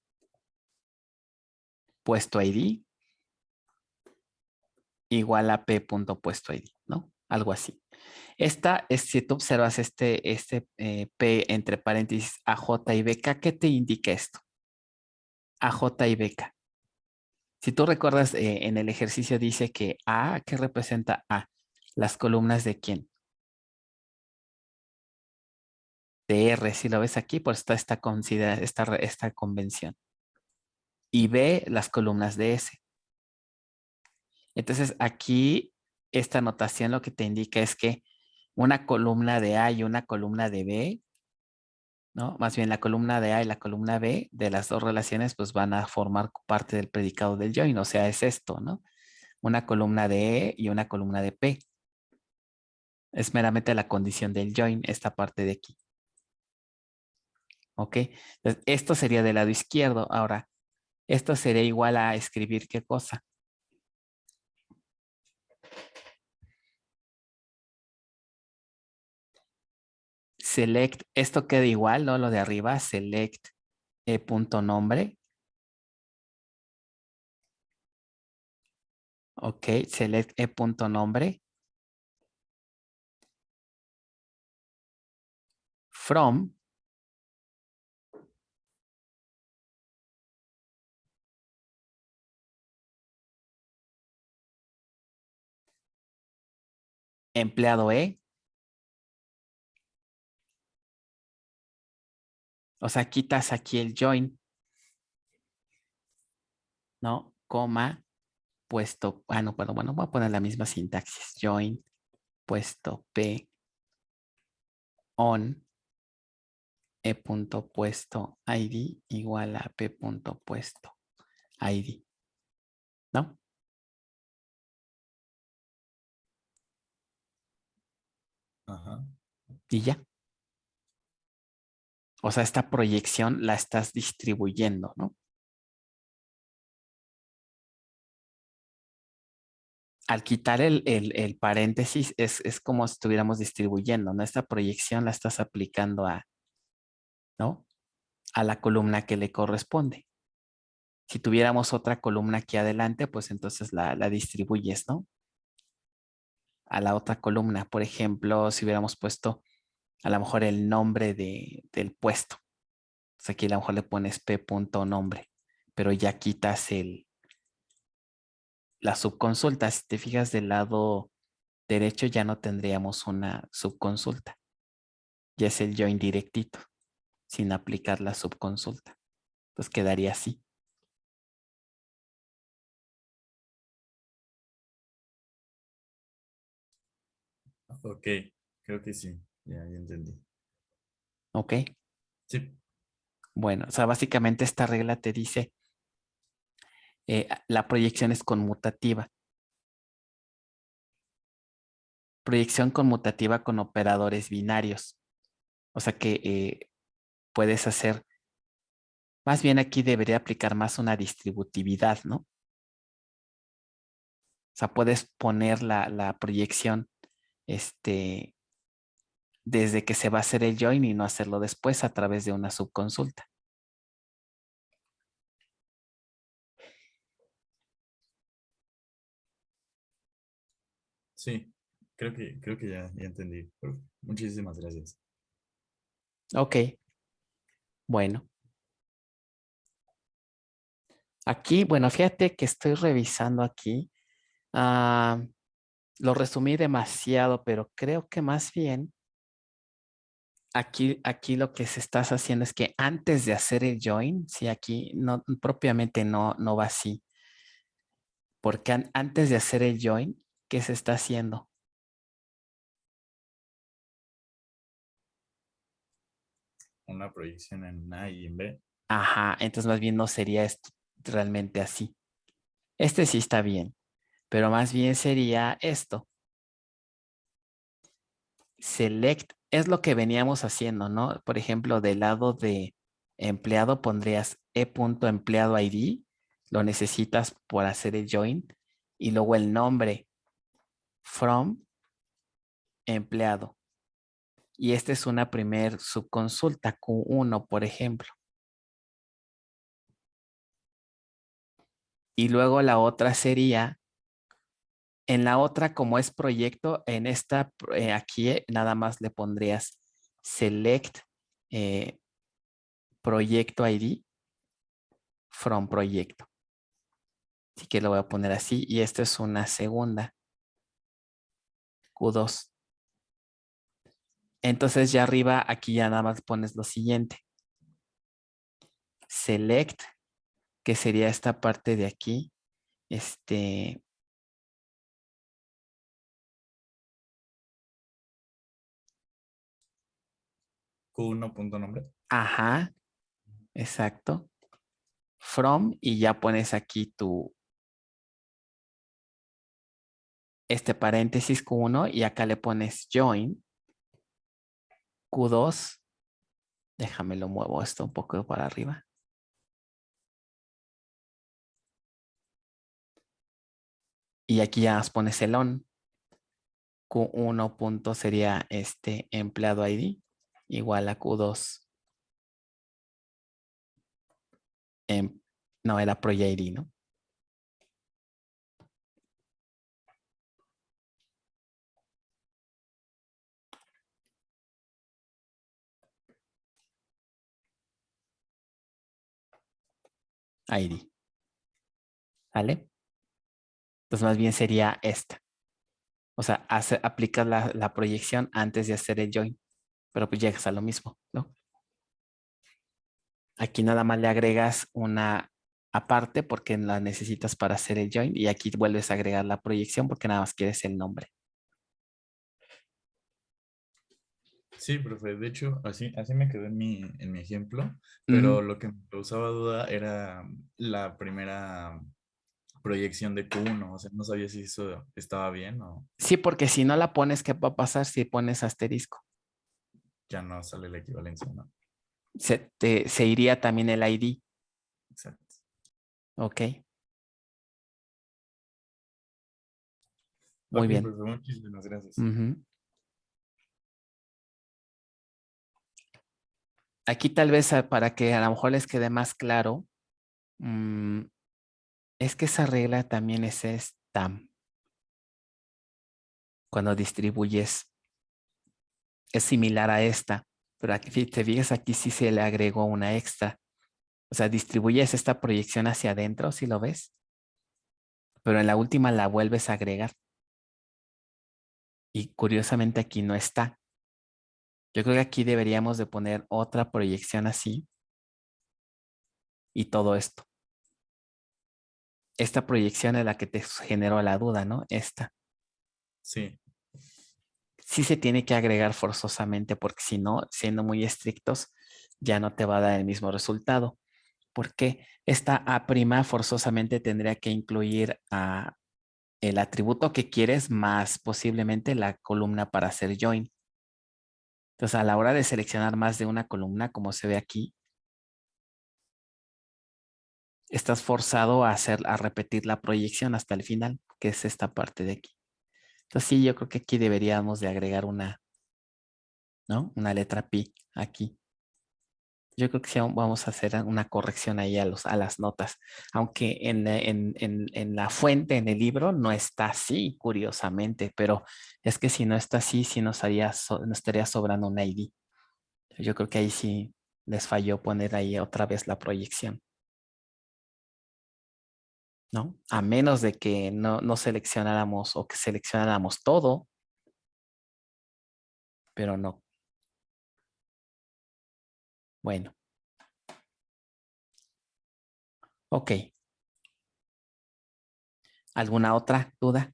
S1: puesto ID igual a P punto puesto ID, ¿no? Algo así. Esta es, si tú observas este P entre paréntesis AJ y BK, ¿qué te indica esto? AJ y BK. Si tú recuerdas, en el ejercicio dice que A, ¿qué representa A? Las columnas de quién? De R, si lo ves aquí, pues está esta convención. Y B, las columnas de S. Entonces, aquí, esta notación lo que te indica es que una columna de A y una columna de B, ¿no? Más bien la columna de A y la columna B de las dos relaciones, pues van a formar parte del predicado del join. O sea, es esto, ¿no? Una columna de E y una columna de P. Es meramente la condición del join, esta parte de aquí. ¿Ok? Entonces, esto sería del lado izquierdo. Ahora, esto sería igual a escribir ¿qué cosa? Select, esto queda igual, ¿no? Lo de arriba, select punto nombre. Ok, select punto nombre. From. Empleado E. O sea, quitas aquí el join, ¿no? Coma, puesto, no, pero bueno, voy a poner la misma sintaxis. Join, puesto P, on, E punto puesto ID igual a P punto puesto ID, ¿no?
S5: Ajá.
S1: Y ya. O sea, esta proyección la estás distribuyendo, ¿no? Al quitar el paréntesis es como si estuviéramos distribuyendo, ¿no? Esta proyección la estás aplicando a, ¿no? A la columna que le corresponde. Si tuviéramos otra columna aquí adelante, pues entonces la distribuyes, ¿no? A la otra columna. Por ejemplo, si hubiéramos puesto a lo mejor el nombre del puesto. Entonces aquí a lo mejor le pones P punto nombre, pero ya quitas la subconsulta. Si te fijas del lado derecho, ya no tendríamos una subconsulta. Ya es el join directito, sin aplicar la subconsulta. Entonces quedaría así.
S5: Ok, creo que sí. Ya entendí.
S1: ¿Ok?
S5: Sí.
S1: Bueno, o sea, básicamente esta regla te dice, la proyección es conmutativa. Proyección conmutativa con operadores binarios. O sea que puedes hacer, más bien aquí debería aplicar más una distributividad, ¿no? O sea, puedes poner la proyección desde que se va a hacer el join y no hacerlo después a través de una subconsulta.
S5: Sí, creo que ya entendí. Muchísimas gracias.
S1: Ok, bueno. Aquí, bueno, fíjate que estoy revisando aquí. Ah, lo resumí demasiado, pero creo que más bien aquí lo que se estás haciendo es que antes de hacer el join, sí, aquí no propiamente no va así, porque antes de hacer el join, ¿qué se está haciendo?
S5: una proyección en A y en B.
S1: Ajá, entonces más bien no sería esto realmente así. Este sí está bien, pero más bien sería esto. Select es lo que veníamos haciendo, ¿no? Por ejemplo, del lado de empleado pondrías e.empleado.id, lo necesitas por hacer el join, y luego el nombre from empleado. Y esta es una primer subconsulta, Q1, por ejemplo. Y luego la otra sería, en la otra, como es proyecto, en esta, aquí nada más le pondrías select proyecto ID from proyecto. Así que lo voy a poner así. Y esta es una segunda, Q2. Entonces ya arriba, aquí ya nada más pones lo siguiente. Select, que sería esta parte de aquí.
S5: Q1 punto nombre.
S1: Ajá, exacto. From y ya pones aquí este paréntesis Q1 y acá le pones join Q2. Déjame lo muevo esto un poco para arriba. Y aquí ya nos pones el on. Q1 punto sería empleado ID igual a Q2. No, era Pro ID, ¿no? ID. ¿Vale? Entonces más bien sería esta. O sea, aplicas la proyección antes de hacer el join. Pero pues llegas a lo mismo, ¿no? Aquí nada más le agregas una aparte porque la necesitas para hacer el join. Y aquí vuelves a agregar la proyección porque nada más quieres el nombre.
S5: Sí, profe. De hecho, así me quedé en mi ejemplo.
S1: Ujú.
S5: Pero lo que me causaba duda era la primera proyección de Q1. O sea, no sabía si eso estaba bien o
S1: Sí, porque si no la pones, ¿qué va a pasar si pones asterisco?
S5: ya no sale la equivalencia, ¿no?
S1: Se iría también el ID.
S5: Exacto.
S1: Ok, muy
S5: Ok,
S1: bien.
S5: profe, muchísimas gracias.
S1: Ujú. Aquí tal vez para que a lo mejor les quede más claro, mm, es que esa regla también es esta. Cuando distribuyes, es similar a esta, pero aquí, si te fijas, aquí sí se le agregó una extra. O sea, distribuyes esta proyección hacia adentro, si lo ves, pero en la última la vuelves a agregar. Y curiosamente aquí no está. Yo creo que aquí deberíamos de poner otra proyección así y todo esto. Esta proyección es la que te generó la duda, ¿no? Esta.
S5: Sí,
S1: Sí se tiene que agregar forzosamente porque si no, siendo muy estrictos, ya no te va a dar el mismo resultado. Porque esta A' forzosamente tendría que incluir el atributo que quieres más posiblemente la columna para hacer join. Entonces, a la hora de seleccionar más de una columna, como se ve aquí, estás forzado a repetir la proyección hasta el final, que es esta parte de aquí. Entonces, sí, yo creo que aquí deberíamos de agregar ¿no? Una letra pi aquí. Yo creo que sí vamos a hacer una corrección ahí a las notas, aunque en la fuente, en el libro, no está así, curiosamente, pero es que si no está así, sí nos estaría sobrando un ID. Yo creo que ahí sí les falló poner ahí otra vez la proyección, ¿no? A menos de que no seleccionáramos o que seleccionáramos todo, pero no. Bueno, ok. ¿Alguna otra duda?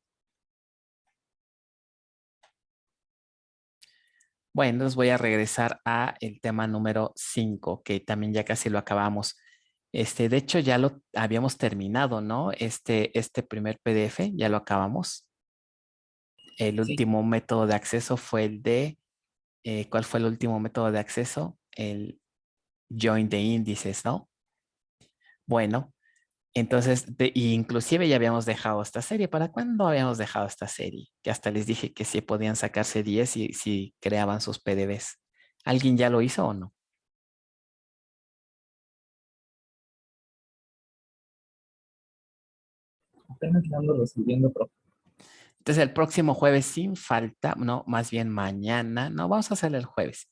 S1: Bueno, les voy a regresar a el tema número 5, que también ya casi lo acabamos. De hecho, ya lo habíamos terminado, ¿no? Este primer PDF, ya lo acabamos. El
S3: Sí.
S1: último método de acceso fue el de, ¿cuál fue el último método de acceso? El join de índices, ¿no? Bueno, entonces, inclusive ya habíamos dejado esta serie. ¿Para cuándo habíamos dejado esta serie? Que hasta les dije que sí podían sacarse 10 si creaban sus PDBs. ¿Alguien ya lo hizo o no?
S3: Apenas lo ando resolviendo, profe.
S1: Entonces, el próximo jueves sin falta, no, más bien mañana, no, vamos a hacerlo el jueves.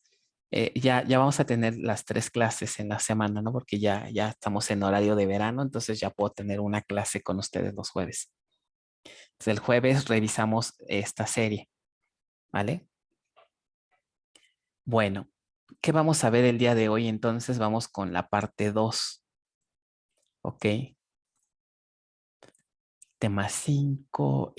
S1: Ya vamos a tener las 3 clases en la semana, ¿no? Porque ya estamos en horario de verano, entonces ya puedo tener una clase con ustedes los jueves. Entonces, el jueves revisamos esta serie, ¿vale? Bueno, ¿qué vamos a ver el día de hoy? Entonces, vamos con la parte 2, ¿ok? Tema 5,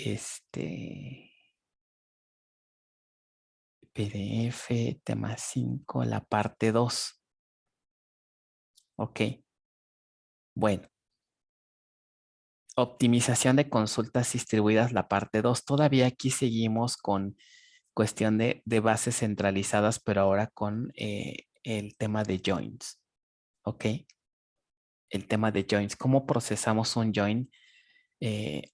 S1: PDF, tema 5, la parte 2. Ok, bueno. Optimización de consultas distribuidas, la parte 2. Todavía aquí seguimos con cuestión de bases centralizadas, pero ahora con el tema de joins. Ok, el tema de joins. ¿Cómo procesamos un join y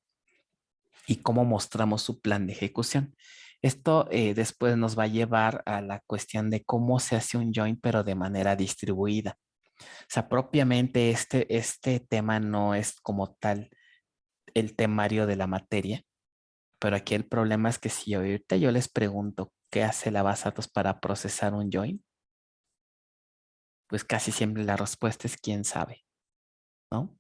S1: cómo mostramos su plan de ejecución? Esto después nos va a llevar a la cuestión de cómo se hace un join, pero de manera distribuida. O sea, propiamente este tema no es como tal el temario de la materia, pero aquí el problema es que si ahorita yo les pregunto qué hace la base de datos para procesar un join, pues casi siempre la respuesta es quién sabe, ¿no?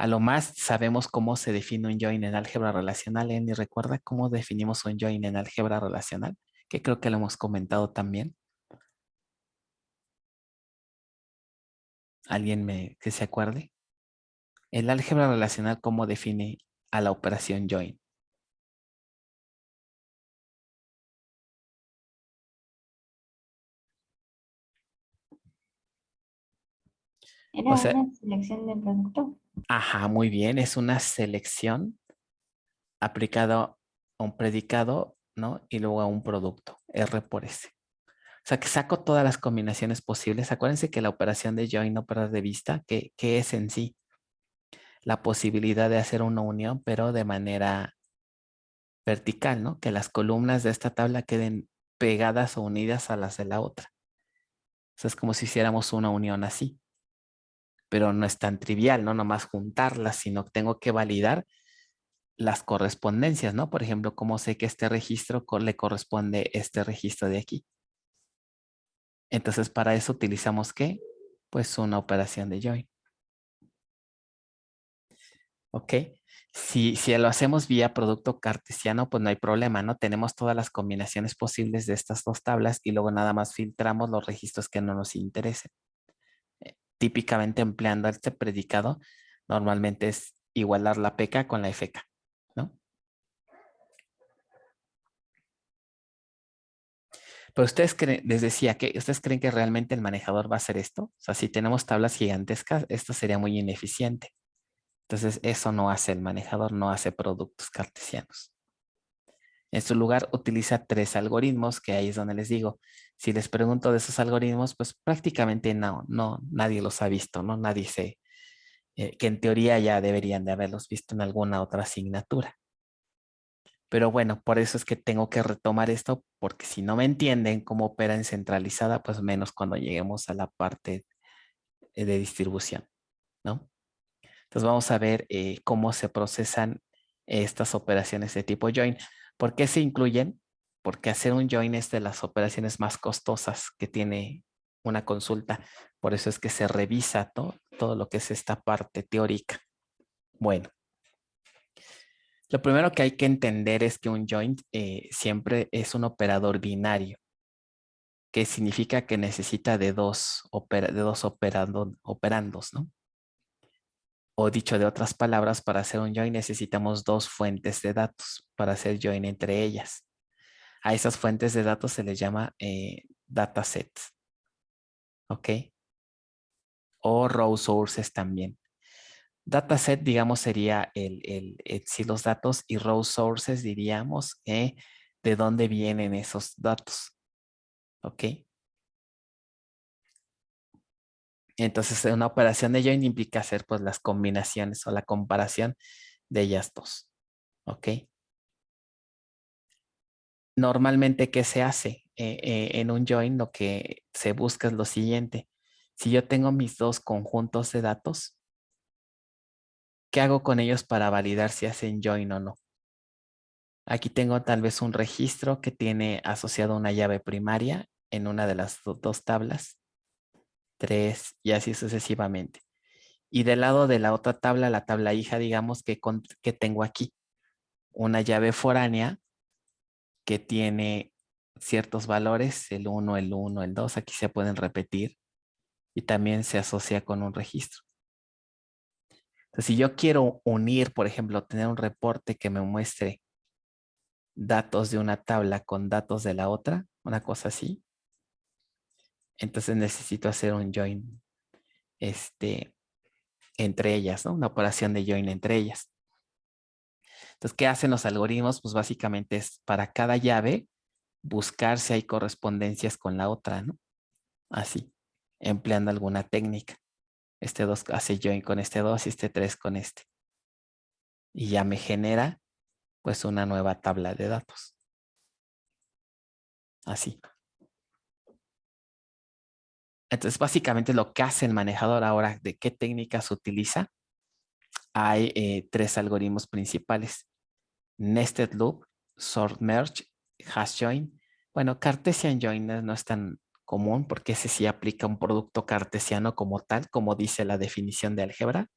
S1: A lo más sabemos cómo se define un join en álgebra relacional. ¿Y recuerda cómo definimos un join en álgebra relacional? Que creo que lo hemos comentado también. ¿Alguien que se acuerde? El álgebra relacional, ¿cómo define a la operación join?
S2: Era
S1: O sea,
S2: una selección de producto.
S1: ajá, muy bien, es una selección aplicado a un predicado, ¿no? Y luego a un producto, R por S. O sea, que saco todas las combinaciones posibles. Acuérdense que la operación de join, no perder de vista, que es en sí la posibilidad de hacer una unión, pero de manera vertical, ¿no? Que las columnas de esta tabla queden pegadas o unidas a las de la otra. O sea, es como si hiciéramos una unión así, pero no es tan trivial, ¿no? Nomás juntarlas, sino que tengo que validar las correspondencias, ¿no? Por ejemplo, ¿cómo sé que este registro le corresponde este registro de aquí? Entonces, para eso utilizamos ¿qué? Pues una operación de join. ¿Ok? Si lo hacemos vía producto cartesiano, pues no hay problema, ¿no? Tenemos todas las combinaciones posibles de estas dos tablas y luego nada más filtramos los registros que no nos interesen. Típicamente empleando este predicado, normalmente es igualar la PK con la FK, ¿no? Pero ustedes creen, les decía que ustedes creen que realmente el manejador va a hacer esto. O sea, si tenemos tablas gigantescas, esto sería muy ineficiente. Entonces, eso no hace el manejador, no hace productos cartesianos. En su lugar, utiliza 3 algoritmos, que ahí es donde les digo, si les pregunto de esos algoritmos, pues prácticamente nadie los ha visto, ¿no? Nadie que en teoría ya deberían de haberlos visto en alguna otra asignatura. Pero bueno, por eso es que tengo que retomar esto, porque si no me entienden cómo opera en centralizada, pues menos cuando lleguemos a la parte de distribución, ¿no? Entonces vamos a ver cómo se procesan estas operaciones de tipo join. ¿Por qué se incluyen? Porque hacer un join es de las operaciones más costosas que tiene una consulta. Por eso es que se revisa todo lo que es esta parte teórica. Bueno, lo primero que hay que entender es que un join siempre es un operador binario, que significa que necesita de dos operandos, ¿no? O dicho de otras palabras, para hacer un join necesitamos 2 fuentes de datos para hacer join entre ellas. A esas fuentes de datos se les llama datasets. ¿Ok? O raw sources también. Dataset, digamos, sería sí, los datos, y raw sources diríamos de dónde vienen esos datos. ¿Ok? Entonces, una operación de join implica hacer pues las combinaciones o la comparación de ellas dos. ¿Ok? Normalmente, ¿qué se hace? En un join lo que se busca es lo siguiente. Si yo tengo mis dos conjuntos de datos, ¿qué hago con ellos para validar si hacen join o no? Aquí tengo tal vez un registro que tiene asociado una llave primaria en una de las dos tablas, 3 y así sucesivamente. Y del lado de la otra tabla, la tabla hija, digamos que tengo aquí una llave foránea que tiene ciertos valores, el 1, el 1, el 2, aquí se pueden repetir y también se asocia con un registro. Entonces, si yo quiero unir, por ejemplo, tener un reporte que me muestre datos de una tabla con datos de la otra, una cosa así, entonces necesito hacer un join entre ellas, ¿no? Una operación de join entre ellas. Entonces, ¿qué hacen los algoritmos? Pues básicamente es para cada llave buscar si hay correspondencias con la otra, ¿no? Así, empleando alguna técnica. Este 2 hace join con este 2 y este 3 con este. Y ya me genera pues una nueva tabla de datos. Así. Entonces, básicamente lo que hace el manejador ahora, ¿de qué técnicas utiliza? Hay 3 algoritmos principales. Nested Loop, Sort Merge, Hash Join. Bueno, Cartesian Join no es tan común porque ese sí aplica un producto cartesiano como tal, como dice la definición de álgebra,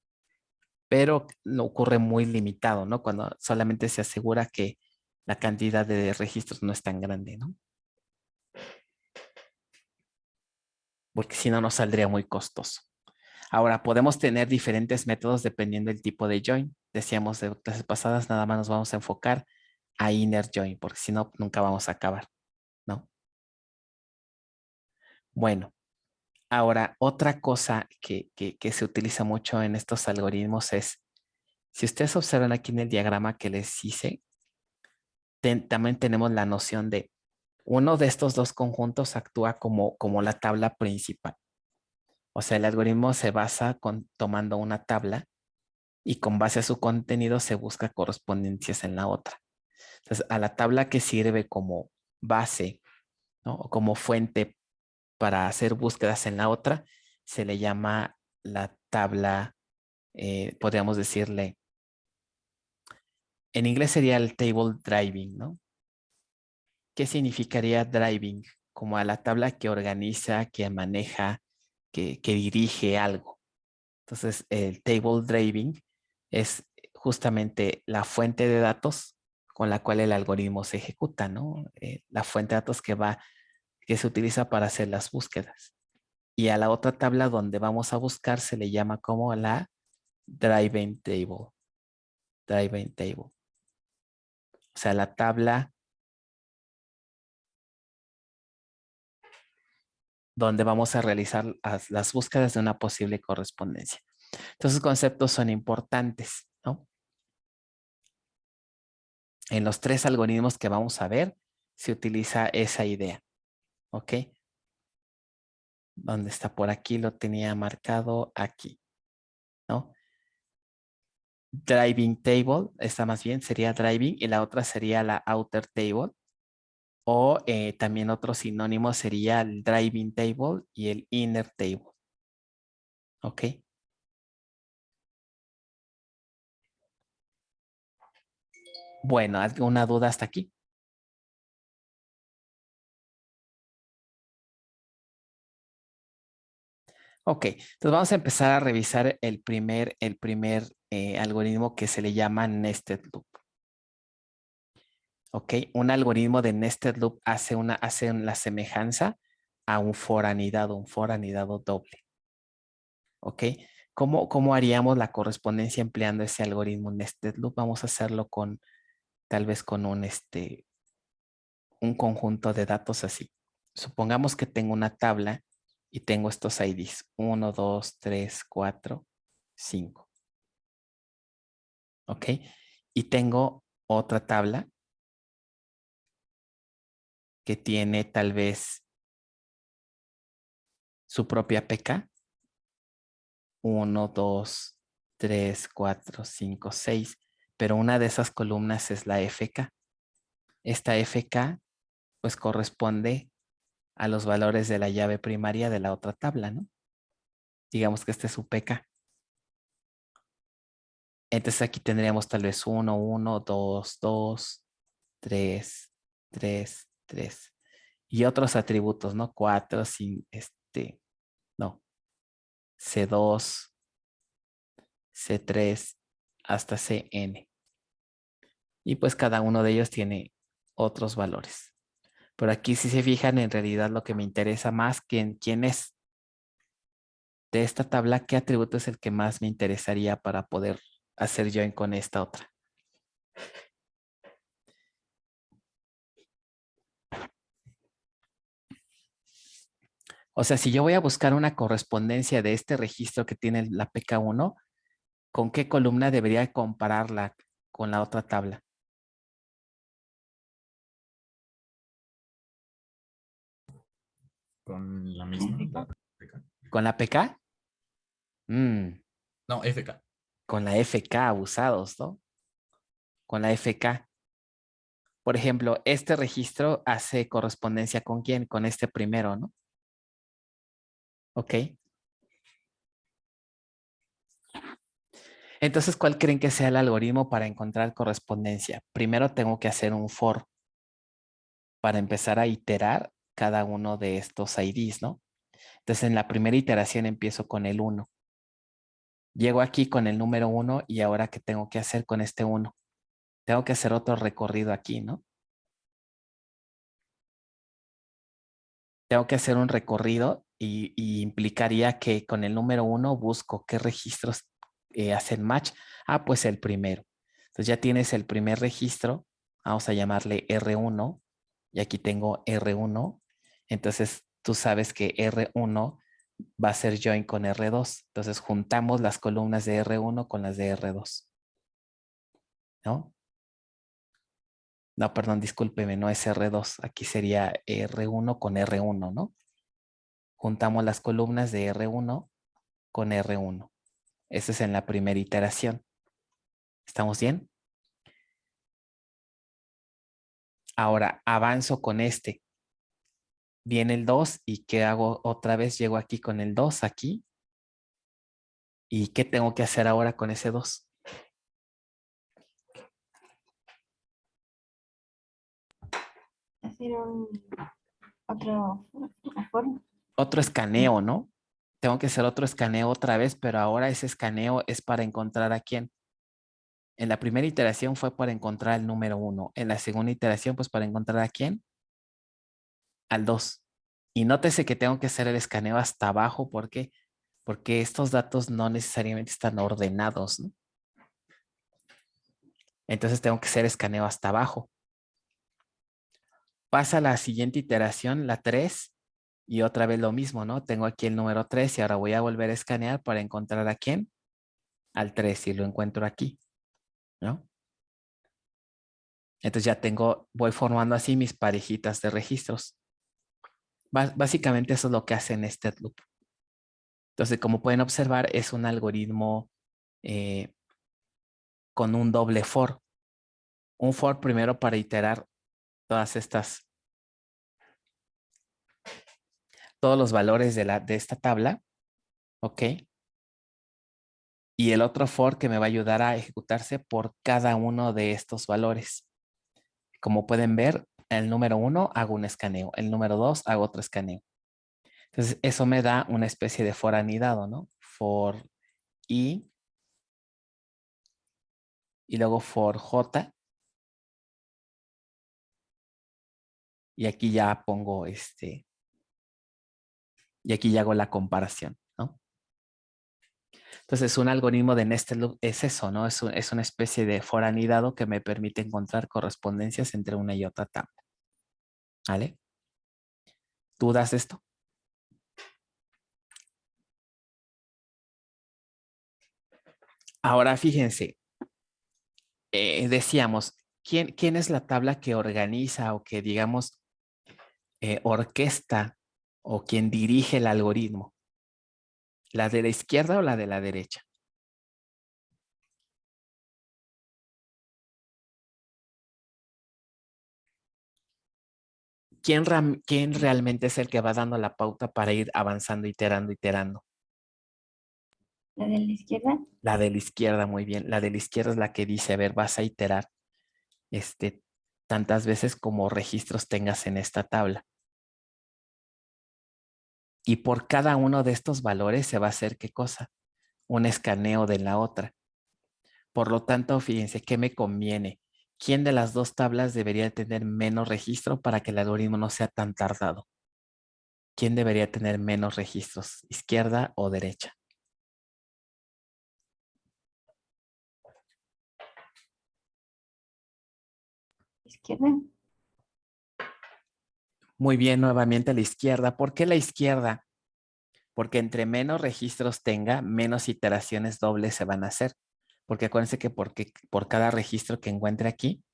S1: pero no ocurre muy limitado, ¿no? Cuando solamente se asegura que la cantidad de registros no es tan grande, ¿no? Porque si no nos saldría muy costoso. Ahora, podemos tener diferentes métodos dependiendo del tipo de join. Decíamos de clases pasadas, nada más nos vamos a enfocar a inner join, porque si no, nunca vamos a acabar, ¿no? Bueno, ahora otra cosa que se utiliza mucho en estos algoritmos es, si ustedes observan aquí en el diagrama que les hice, también tenemos la noción de uno de estos dos conjuntos actúa como la tabla principal. O sea, el algoritmo se basa tomando una tabla y con base a su contenido se busca correspondencias en la otra. Entonces, a la tabla que sirve como base, ¿no? O como fuente para hacer búsquedas en la otra, se le llama la tabla, podríamos decirle, en inglés sería el table driving, ¿no? ¿Qué significaría driving? Como a la tabla que organiza, que maneja, que dirige algo. Entonces, el table driving es justamente la fuente de datos con la cual el algoritmo se ejecuta, ¿no? La fuente de datos que se utiliza para hacer las búsquedas. Y a la otra tabla donde vamos a buscar se le llama como la driving table. Driving table. O sea, la tabla donde vamos a realizar las búsquedas de una posible correspondencia. Entonces, conceptos son importantes, ¿no? En los 3 algoritmos que vamos a ver, se utiliza esa idea, ¿ok? ¿Dónde está? Por aquí lo tenía marcado aquí, ¿no? Driving table, esta más bien sería driving y la otra sería la outer table. O también otro sinónimo sería el driving table y el inner table. ¿Ok? Bueno, ¿alguna duda hasta aquí? Ok, entonces vamos a empezar a revisar el primer algoritmo que se le llama nested loop. Ok, un algoritmo de nested loop hace la semejanza a un for anidado doble. Ok, ¿cómo haríamos la correspondencia empleando ese algoritmo nested loop? Vamos a hacerlo tal vez con un un conjunto de datos así. Supongamos que tengo una tabla y tengo estos IDs. 1, 2, 3, 4, 5. ¿Ok? Y tengo otra tabla que tiene tal vez su propia PK. 1, 2, 3, 4, 5, 6. Pero una de esas columnas es la FK. Esta FK pues corresponde a los valores de la llave primaria de la otra tabla, ¿no? Digamos que este es su PK. Entonces aquí tendríamos tal vez 1, 1, 2, 2, 3, 3, 3. Y otros atributos, ¿no? 4, sin no. C2, C3, hasta Cn. Y pues cada uno de ellos tiene otros valores. Pero aquí si se fijan, en realidad lo que me interesa más, quién es de esta tabla, qué atributo es el que más me interesaría para poder hacer join con esta otra. O sea, si yo voy a buscar una correspondencia de este registro que tiene la PK1, ¿con qué columna debería compararla con la otra tabla?
S5: Con la misma. la FK.
S1: ¿Con la PK?
S5: No, FK.
S1: Con la FK, abusados, ¿no? Con la FK. Por ejemplo, este registro hace correspondencia ¿con quién? Con este primero, ¿no? Ok. Entonces, ¿cuál creen que sea el algoritmo para encontrar correspondencia? Primero tengo que hacer un for para empezar a iterar cada uno de estos IDs, ¿no? Entonces, en la primera iteración empiezo con el 1. Llego aquí con el número 1 y ahora ¿qué tengo que hacer con este 1? Tengo que hacer otro recorrido aquí, ¿no? Tengo que hacer un recorrido y implicaría que con el número 1 busco qué registros hacen match. Ah, pues el primero. Entonces ya tienes el primer registro. Vamos a llamarle R1. Y aquí tengo R1. Entonces tú sabes que R1 va a ser join con R2. Entonces juntamos las columnas de R1 con las de R2. ¿No? No, perdón, discúlpeme, no es R2. Aquí sería R1 con R1, ¿no? Juntamos las columnas de R1 con R1. Eso es en la primera iteración. ¿Estamos bien? Ahora avanzo con este. Viene el 2 y ¿qué hago? Otra vez llego aquí con el 2 aquí. ¿Y qué tengo que hacer ahora con ese 2?
S2: Hacer otro forma.
S1: Otro escaneo, ¿no? Tengo que hacer otro escaneo otra vez, pero ahora ese escaneo es para encontrar a quién. En la primera iteración fue para encontrar el número 1. En la segunda iteración, pues para encontrar a quién. Al 2. Y nótese que tengo que hacer el escaneo hasta abajo. ¿Por qué? Porque estos datos no necesariamente están ordenados, ¿no? Entonces tengo que hacer escaneo hasta abajo. Pasa la siguiente iteración, la 3, y otra vez lo mismo, ¿no? Tengo aquí el número 3 y ahora voy a volver a escanear para encontrar a quién. Al 3 y lo encuentro aquí, ¿no? Entonces ya voy formando así mis parejitas de registros. Básicamente eso es lo que hace Nested Loop. Entonces, como pueden observar, es un algoritmo con un doble for. Un for primero para iterar todos los valores de esta tabla, ¿ok? Y el otro for que me va a ayudar a ejecutarse por cada uno de estos valores. Como pueden ver, el número 1 hago un escaneo, el número 2 hago otro escaneo. Entonces, eso me da una especie de for anidado, ¿no? For i y luego for j. Y aquí ya pongo y aquí ya hago la comparación, ¿no? Entonces, un algoritmo de Nested Loop es eso, ¿no? Es una especie de for anidado que me permite encontrar correspondencias entre una y otra tabla. ¿Vale? ¿Dudas de esto? Ahora fíjense, decíamos, ¿quién es la tabla que organiza o que, digamos, orquesta o quien dirige el algoritmo? ¿La de la izquierda o la de la derecha? ¿Quién realmente es el que va dando la pauta para ir avanzando, iterando, iterando?
S2: La de la izquierda.
S1: La de la izquierda, muy bien. La de la izquierda es la que dice, a ver, vas a iterar tantas veces como registros tengas en esta tabla. Y por cada uno de estos valores se va a hacer, ¿qué cosa? Un escaneo de la otra. Por lo tanto, fíjense, ¿qué me conviene? ¿Quién de las dos tablas debería tener menos registro para que el algoritmo no sea tan tardado? ¿Quién debería tener menos registros? ¿Izquierda o derecha?
S2: Izquierda.
S1: Muy bien, nuevamente la izquierda. ¿Por qué la izquierda? Porque entre menos registros tenga, menos iteraciones dobles se van a hacer. Porque acuérdense que por cada registro que encuentre aquí,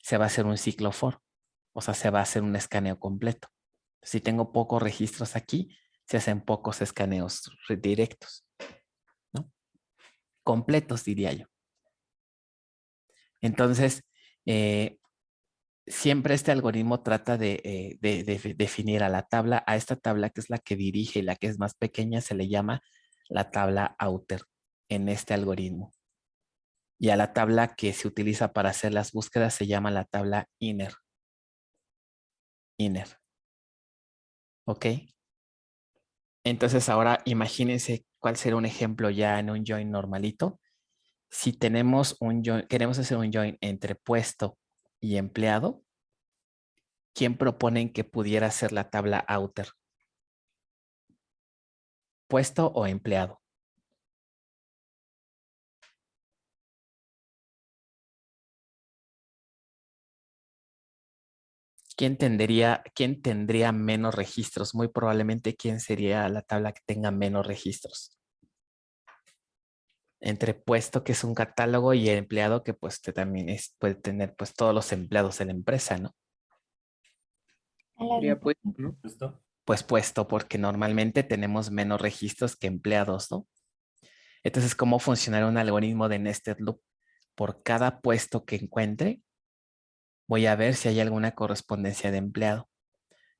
S1: se va a hacer un ciclo for. O sea, se va a hacer un escaneo completo. Si tengo pocos registros aquí, se hacen pocos escaneos directos, ¿no? Completos, diría yo. Entonces, siempre este algoritmo trata de definir a la tabla, a esta tabla que es la que dirige y la que es más pequeña, se le llama la tabla outer en este algoritmo. Y a la tabla que se utiliza para hacer las búsquedas se llama la tabla inner. Inner. ¿Ok? Entonces ahora imagínense cuál será un ejemplo ya en un join normalito. Si tenemos un join, queremos hacer un join entre puesto y empleado, ¿quién proponen que pudiera ser la tabla outer? ¿Puesto o empleado? ¿Quién tendría menos registros? Muy probablemente, ¿quién sería la tabla que tenga menos registros? Entre puesto, que es un catálogo, y empleado, que pues también puede tener pues todos los empleados de la empresa, ¿no?
S2: A la
S4: Sería
S2: de
S4: pues, ¿no?
S5: ¿Listo?
S1: Pues puesto, porque normalmente tenemos menos registros que empleados, ¿no? Entonces, ¿cómo funcionará un algoritmo de nested loop? Por cada puesto que encuentre, voy a ver si hay alguna correspondencia de empleado.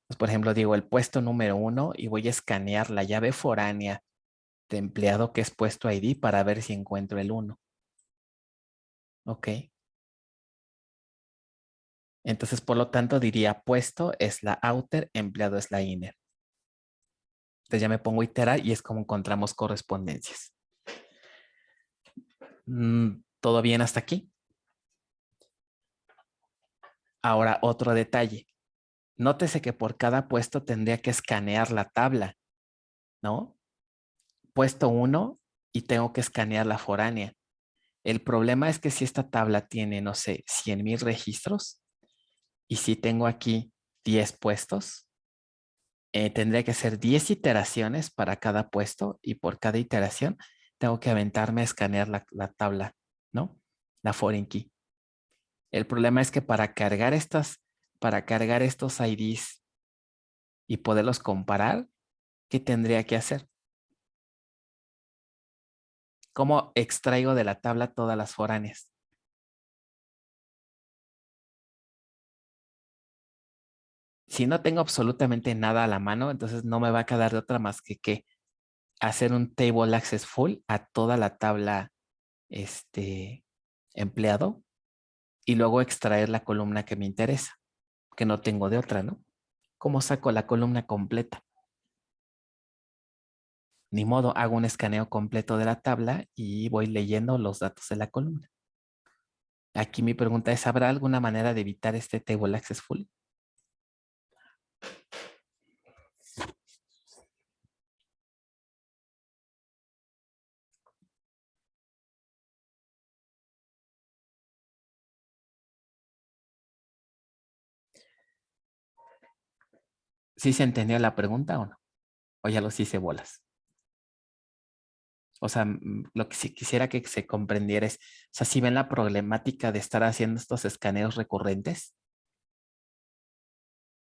S1: Pues, por ejemplo, digo el puesto número 1 y voy a escanear la llave foránea de empleado que es puesto ID para ver si encuentro el 1. ¿Ok? Entonces, por lo tanto, diría puesto es la outer, empleado es la inner. Entonces ya me pongo a iterar y es como encontramos correspondencias. ¿Todo bien hasta aquí? Ahora, otro detalle. Nótese que por cada puesto tendría que escanear la tabla, ¿no? Puesto 1 y tengo que escanear la foránea. El problema es que si esta tabla tiene, no sé, 100,000 registros y si tengo aquí 10 puestos, tendría que hacer 10 iteraciones para cada puesto y por cada iteración tengo que aventarme a escanear la tabla, ¿no? La foreign key. El problema es que para cargar estos IDs y poderlos comparar, ¿qué tendría que hacer? ¿Cómo extraigo de la tabla todas las foráneas? Si no tengo absolutamente nada a la mano, entonces no me va a quedar de otra más que hacer un table access full a toda la tabla empleado y luego extraer la columna que me interesa, que no tengo de otra, ¿no? ¿Cómo saco la columna completa? Ni modo, hago un escaneo completo de la tabla y voy leyendo los datos de la columna. Aquí mi pregunta es, ¿habrá alguna manera de evitar este table access full? ¿Sí se entendió la pregunta o no? ¿O ya los hice bolas? O sea, lo que sí quisiera que se comprendiera es, o sea, si ven la problemática de estar haciendo estos escaneos recurrentes,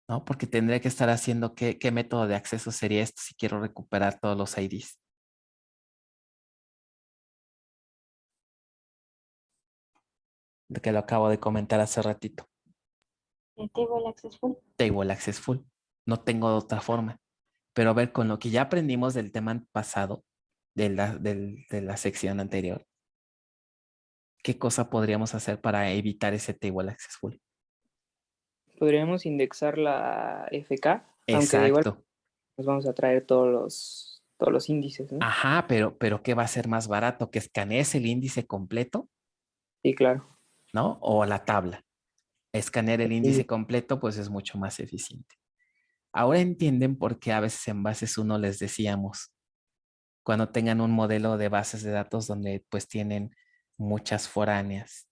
S1: ¿no? Porque tendría que estar haciendo qué método de acceso sería esto si quiero recuperar todos los IDs. De que lo acabo de comentar hace ratito.
S2: Table access full.
S1: Table access full. No tengo de otra forma. Pero a ver, con lo que ya aprendimos del tema pasado, de la sección anterior, ¿qué cosa podríamos hacer para evitar ese table access full?
S7: Podríamos indexar la FK, aunque de igual
S1: Exacto.
S7: nos vamos a traer todos los índices, ¿no?
S1: Ajá, pero ¿qué va a ser más barato? ¿Que escanees el índice completo,
S7: Sí, claro.
S1: no? O la tabla. Escanear el índice
S7: Sí,
S1: completo, pues es mucho más eficiente. Ahora entienden por qué a veces en bases 1 les decíamos, cuando tengan un modelo de bases de datos donde pues tienen muchas foráneas,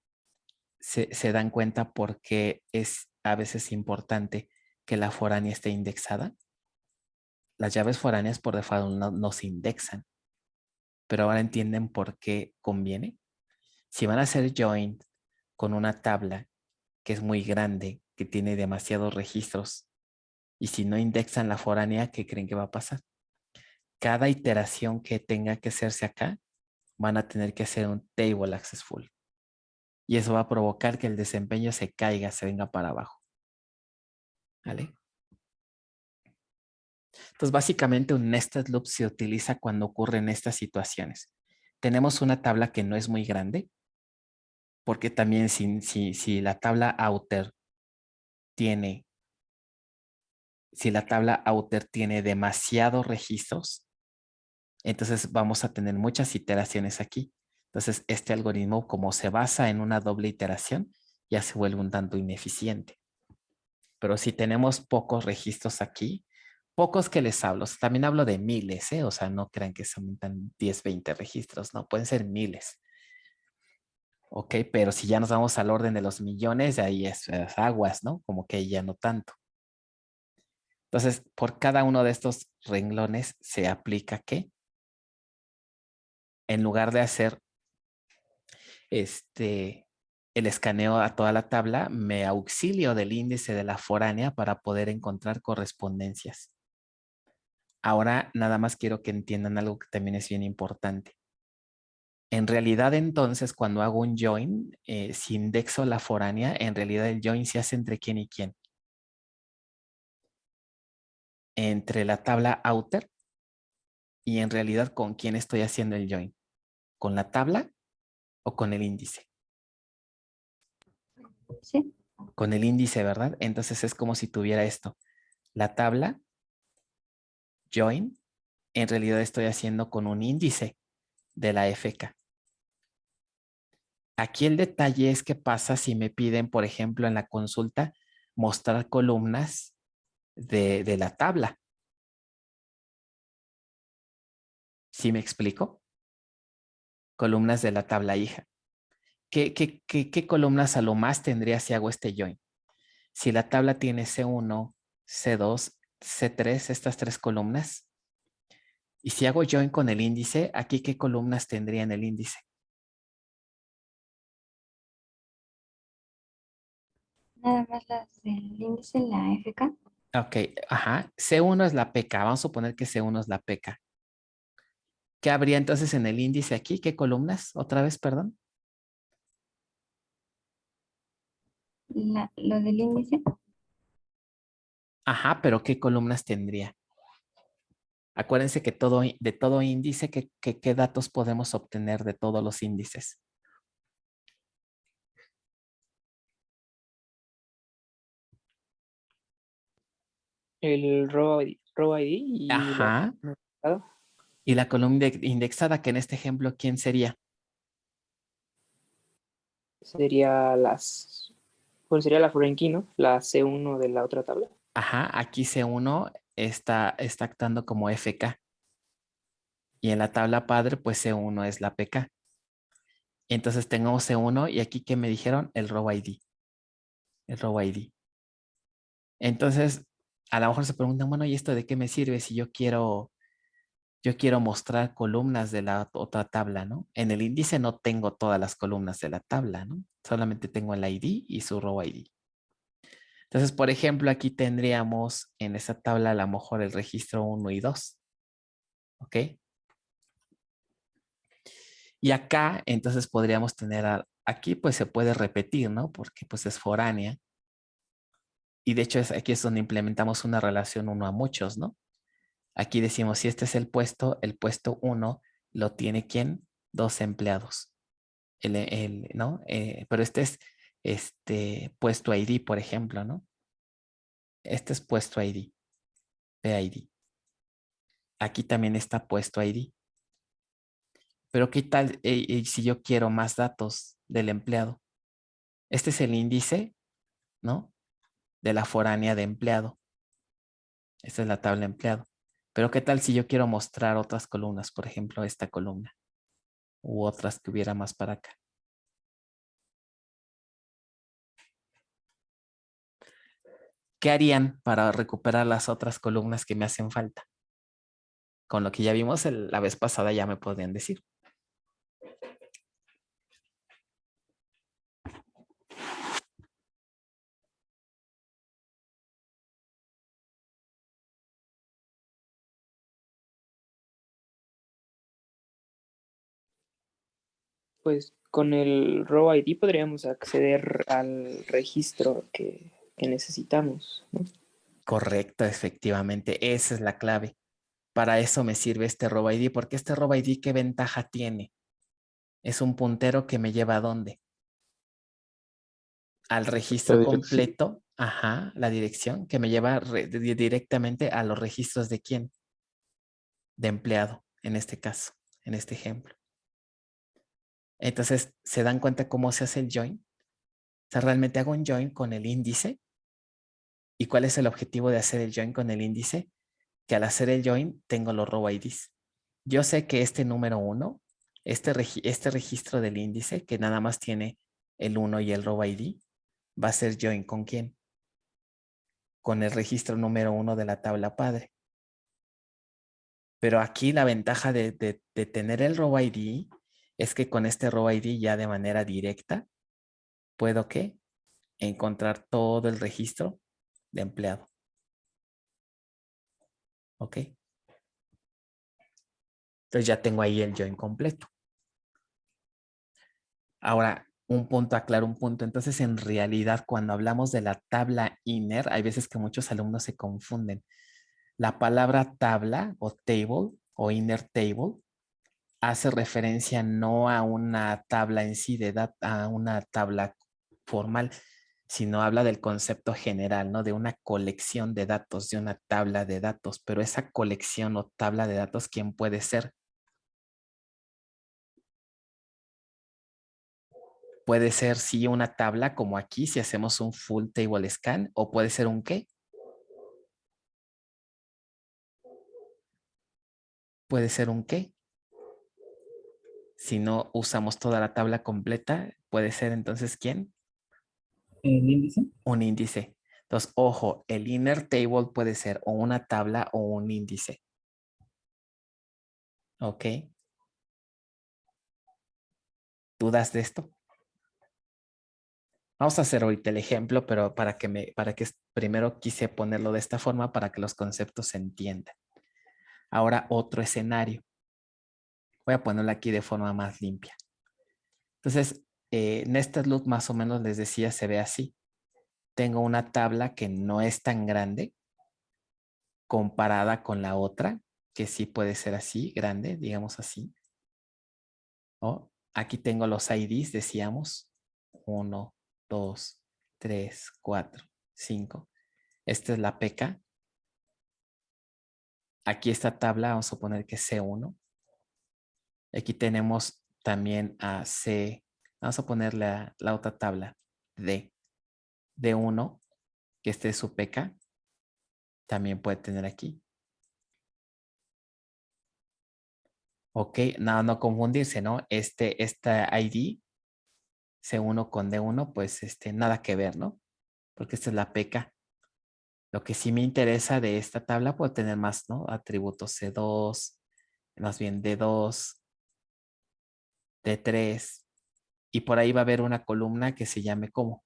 S1: se dan cuenta por qué es a veces importante que la foránea esté indexada. Las llaves foráneas por default no se indexan, pero ahora entienden por qué conviene. Si van a hacer join con una tabla que es muy grande, que tiene demasiados registros, y si no indexan la foránea, ¿qué creen que va a pasar? Cada iteración que tenga que hacerse acá, van a tener que hacer un table access full. Y eso va a provocar que el desempeño se caiga, se venga para abajo. ¿Vale? Entonces, básicamente un nested loop se utiliza cuando ocurren estas situaciones. Tenemos una tabla que no es muy grande, porque también si la tabla outer tiene, si la tabla outer tiene demasiados registros, entonces vamos a tener muchas iteraciones aquí. Entonces, este algoritmo, como se basa en una doble iteración, ya se vuelve un tanto ineficiente. Pero si tenemos pocos registros aquí, pocos que les hablo, también hablo de miles, ¿eh? O sea, no crean que son tan 10, 20 registros, no, pueden ser miles. Ok, pero si ya nos vamos al orden de los millones, ahí es aguas, ¿no? Como que ya no tanto. Entonces, por cada uno de estos renglones se aplica que en lugar de hacer el escaneo a toda la tabla, me auxilio del índice de la foránea para poder encontrar correspondencias. Ahora nada más quiero que entiendan algo que también es bien importante. En realidad entonces cuando hago un join, si indexo la foránea, en realidad el join se hace entre quién y quién. Entre la tabla outer y en realidad con quién estoy haciendo el join. ¿Con la tabla o con el índice?
S2: Sí.
S1: Con el índice, ¿verdad? Entonces es como si tuviera esto. La tabla, join, en realidad estoy haciendo con un índice de la FK. Aquí el detalle es qué pasa si me piden, por ejemplo, en la consulta, mostrar columnas de la tabla. ¿Sí me explico? Columnas de la tabla hija. ¿Qué columnas a lo más tendría si hago este join? Si la tabla tiene C1, C2, C3, estas tres columnas. Y si hago join con el índice, aquí ¿qué columnas tendría en el índice?
S2: Nada más las del índice, la FK.
S1: Ok, ajá. C1 es la PK. Vamos a suponer que C1 es la PK. ¿Qué habría entonces en el índice aquí? ¿Qué columnas? Otra vez, perdón.
S2: Lo del índice.
S1: Ajá, pero ¿qué columnas tendría? Acuérdense que de todo índice, ¿qué datos podemos obtener de todos los índices?
S7: El row ID y la
S1: Ajá. Y la columna indexada, que en este ejemplo, ¿quién sería?
S7: sería pues sería la foreign key, ¿no? La C1 de la otra tabla.
S1: Ajá, aquí C1 está actuando como FK. Y en la tabla padre, pues C1 es la PK. Entonces tengo C1 y aquí, ¿qué me dijeron? El row ID. El row ID. Entonces, A lo mejor se preguntan, bueno, ¿y esto de qué me sirve si yo quiero mostrar columnas de la otra tabla, ¿no? En el índice no tengo todas las columnas de la tabla, ¿no? Solamente tengo el ID y su row ID. Entonces, por ejemplo, aquí tendríamos en esa tabla a lo mejor el registro 1 y 2. ¿Ok? Y acá, entonces podríamos tener, aquí pues se puede repetir, ¿no? Porque pues es foránea. Y de hecho aquí es donde implementamos una relación uno a muchos, ¿no? Aquí decimos, si este es el puesto 1 lo tiene ¿quién? 2 empleados. ¿No? Pero este es puesto ID, por ejemplo, ¿no? Este es puesto ID, PID. Aquí también está puesto ID. Pero ¿qué tal si yo quiero más datos del empleado? Este es el índice, ¿no? De la foránea de empleado. Esta es la tabla empleado. Pero ¿qué tal si yo quiero mostrar otras columnas? Por ejemplo, esta columna. U otras que hubiera más para acá. ¿Qué harían para recuperar las otras columnas que me hacen falta? Con lo que ya vimos la vez pasada ya me podrían decir.
S7: Pues con el row ID podríamos acceder al registro que necesitamos, ¿no?
S1: Correcto, efectivamente. Esa es la clave. Para eso me sirve este row ID, porque este row ID, ¿qué ventaja tiene? Es un puntero que me lleva ¿a dónde? Al registro
S8: La dirección.
S1: completo, ajá, la dirección, que me lleva directamente a los registros de quién? De empleado, en este caso, en este ejemplo. Entonces, ¿se dan cuenta cómo se hace el join? O sea, realmente hago un join con el índice. ¿Y cuál es el objetivo de hacer el join con el índice? Que al hacer el join tengo los row IDs. Yo sé que este número 1, este registro del índice, que nada más tiene el 1 y el row ID, va a ser join ¿con quién? Con el registro número 1 de la tabla padre. Pero aquí la ventaja de tener el row ID es que con este row ID ya de manera directa puedo ¿qué? Encontrar todo el registro de empleado. ¿Ok? Entonces ya tengo ahí el join completo. Ahora, un punto, aclaro un punto. Entonces, en realidad, cuando hablamos de la tabla inner, hay veces que muchos alumnos se confunden. La palabra tabla o table o inner table hace referencia no a una tabla en sí, a una tabla formal, sino habla del concepto general, ¿no? De una colección de datos, de una tabla de datos. Pero esa colección o tabla de datos, ¿quién puede ser? Puede ser sí una tabla como aquí si hacemos un full table scan o puede ser un ¿qué? Puede ser un ¿qué? Si no usamos toda la tabla completa, puede ser entonces ¿quién?
S3: El índice.
S1: Un índice. Entonces, ojo, el inner table puede ser o una tabla o un índice. ¿Ok? ¿Dudas de esto? Vamos a hacer ahorita el ejemplo, pero para que primero quise ponerlo de esta forma para que los conceptos se entiendan. Ahora otro escenario. Voy a ponerlo aquí de forma más limpia. Entonces, Nested Loop más o menos les decía, se ve así. Tengo una tabla que no es tan grande comparada con la otra, que sí puede ser así, grande, digamos así. ¿Oh? Aquí tengo los IDs, decíamos. 1, 2, 3, 4, 5. Esta es la PK. Aquí esta tabla, vamos a poner que es C1. Aquí tenemos también a C. Vamos a poner la otra tabla, D. D1, que este es su PK. También puede tener aquí. Ok, no confundirse, ¿no? Esta ID, C1 con D1, pues nada que ver, ¿no? Porque esta es la PK. Lo que sí me interesa de esta tabla puede tener más, ¿no? Atributos C2, más bien D2, D3, y por ahí va a haber una columna que se llame ¿cómo?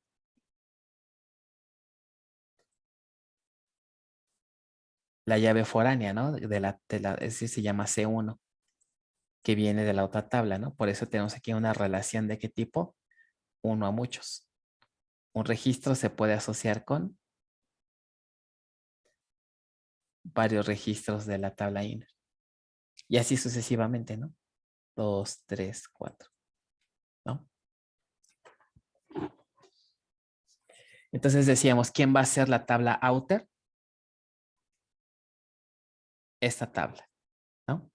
S1: La llave foránea, ¿no? Ese se llama C1, que viene de la otra tabla, ¿no? Por eso tenemos aquí una relación de qué tipo? Uno a muchos. Un registro se puede asociar con varios registros de la tabla inner. Y así sucesivamente, ¿no? 2, 3, 4, ¿no? Entonces decíamos, ¿quién va a ser la tabla outer? Esta tabla, ¿no?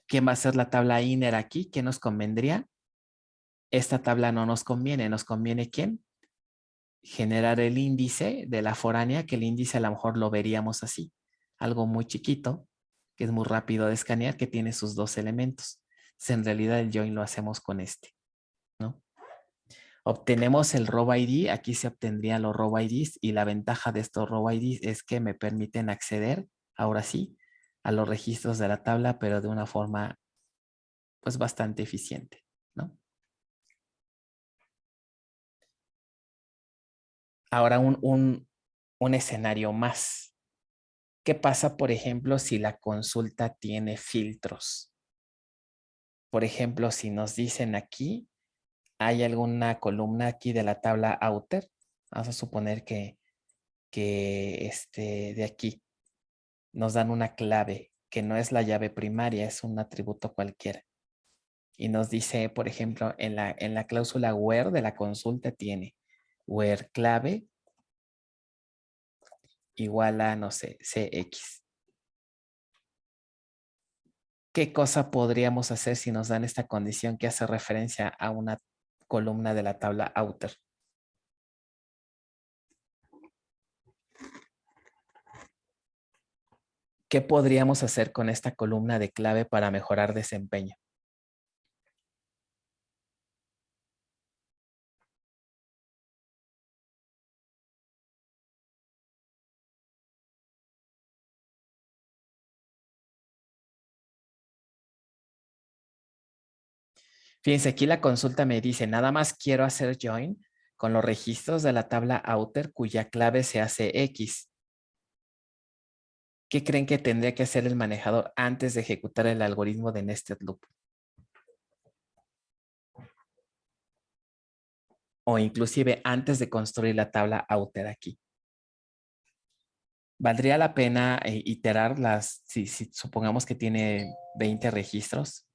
S1: ¿Quién va a ser la tabla inner aquí? ¿Qué nos convendría? Esta tabla no nos conviene. ¿Nos conviene quién? Generar el índice de la foránea, que el índice a lo mejor lo veríamos así. Algo muy chiquito, que es muy rápido de escanear, que tiene sus dos elementos. Entonces, en realidad el join lo hacemos con este, ¿no? Obtenemos el row ID, aquí se obtendrían los row IDs y la ventaja de estos row IDs es que me permiten acceder, ahora sí, a los registros de la tabla, pero de una forma pues bastante eficiente, ¿no? Ahora un escenario más. ¿Qué pasa, por ejemplo, si la consulta tiene filtros? Por ejemplo, si nos dicen aquí, hay alguna columna aquí de la tabla outer. Vamos a suponer que de aquí nos dan una clave que no es la llave primaria, es un atributo cualquiera. Y nos dice, por ejemplo, en la cláusula where de la consulta tiene where clave igual a, no sé, CX. ¿Qué cosa podríamos hacer si nos dan esta condición que hace referencia a una columna de la tabla outer? ¿Qué podríamos hacer con esta columna de clave para mejorar desempeño? Fíjense, aquí la consulta me dice, nada más quiero hacer join con los registros de la tabla outer cuya clave se hace X. ¿Qué creen que tendría que hacer el manejador antes de ejecutar el algoritmo de nested loop? O inclusive antes de construir la tabla outer aquí. ¿Valdría la pena iterar si supongamos que tiene 20 registros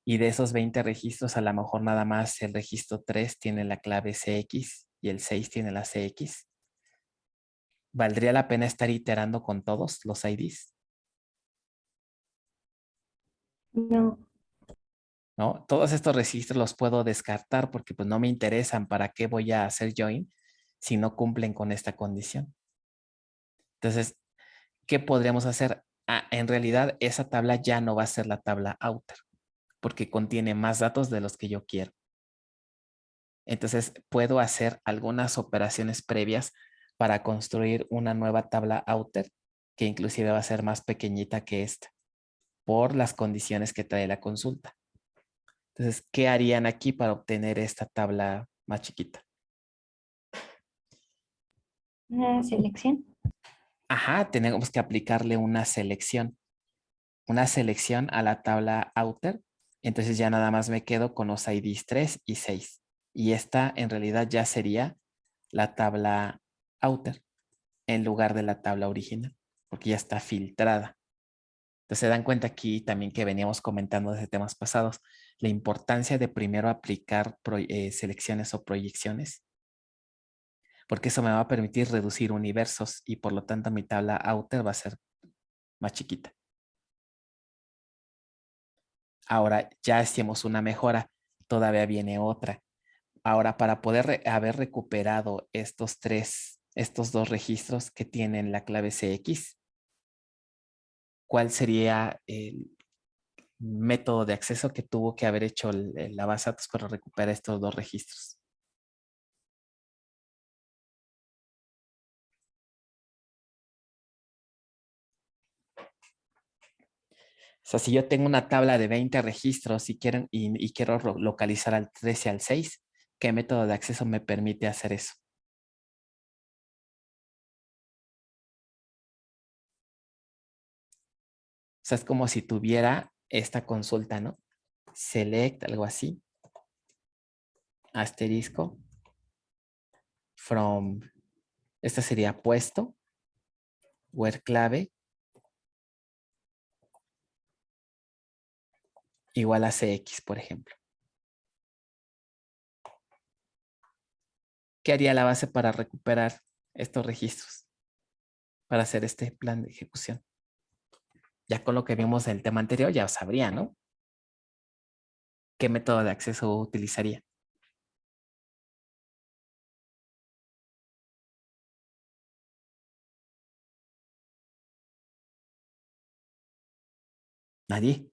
S1: y de esos 20 registros a lo mejor nada más el registro 3 tiene la clave CX y el 6 tiene la CX? ¿Valdría la pena estar iterando con todos los IDs?
S2: No.
S1: ¿No? Todos estos registros los puedo descartar porque pues no me interesan. ¿Para qué voy a hacer join si no cumplen con esta condición? Entonces, ¿qué podríamos hacer? En realidad, esa tabla ya no va a ser la tabla outer porque contiene más datos de los que yo quiero. Entonces, puedo hacer algunas operaciones previas para construir una nueva tabla outer que inclusive va a ser más pequeñita que esta por las condiciones que trae la consulta. Entonces, ¿qué harían aquí para obtener esta tabla más chiquita?
S2: Una selección.
S1: Ajá, tenemos que aplicarle una selección a la tabla outer. Entonces ya nada más me quedo con los IDs 3 y 6. Y esta en realidad ya sería la tabla outer en lugar de la tabla original, porque ya está filtrada. Entonces se dan cuenta aquí también que veníamos comentando desde temas pasados, la importancia de primero aplicar selecciones o proyecciones, porque eso me va a permitir reducir universos y por lo tanto mi tabla outer va a ser más chiquita. Ahora ya hicimos una mejora, todavía viene otra. Ahora, para poder haber recuperado estos dos registros que tienen la clave CX, ¿cuál sería el método de acceso que tuvo que haber hecho la base de datos para recuperar estos dos registros? sea, si yo tengo una tabla de 20 registros y quiero localizar al 13 y al 6, ¿qué método de acceso me permite hacer eso? O sea, es como si tuviera esta consulta, ¿no? Select, algo así. Asterisco. From. Esta sería puesto. Where clave. Igual a CX, por ejemplo. ¿Qué haría la base para recuperar estos registros? Para hacer este plan de ejecución. Ya con lo que vimos en el tema anterior, ya sabría, ¿no? ¿Qué método de acceso utilizaría? Nadie.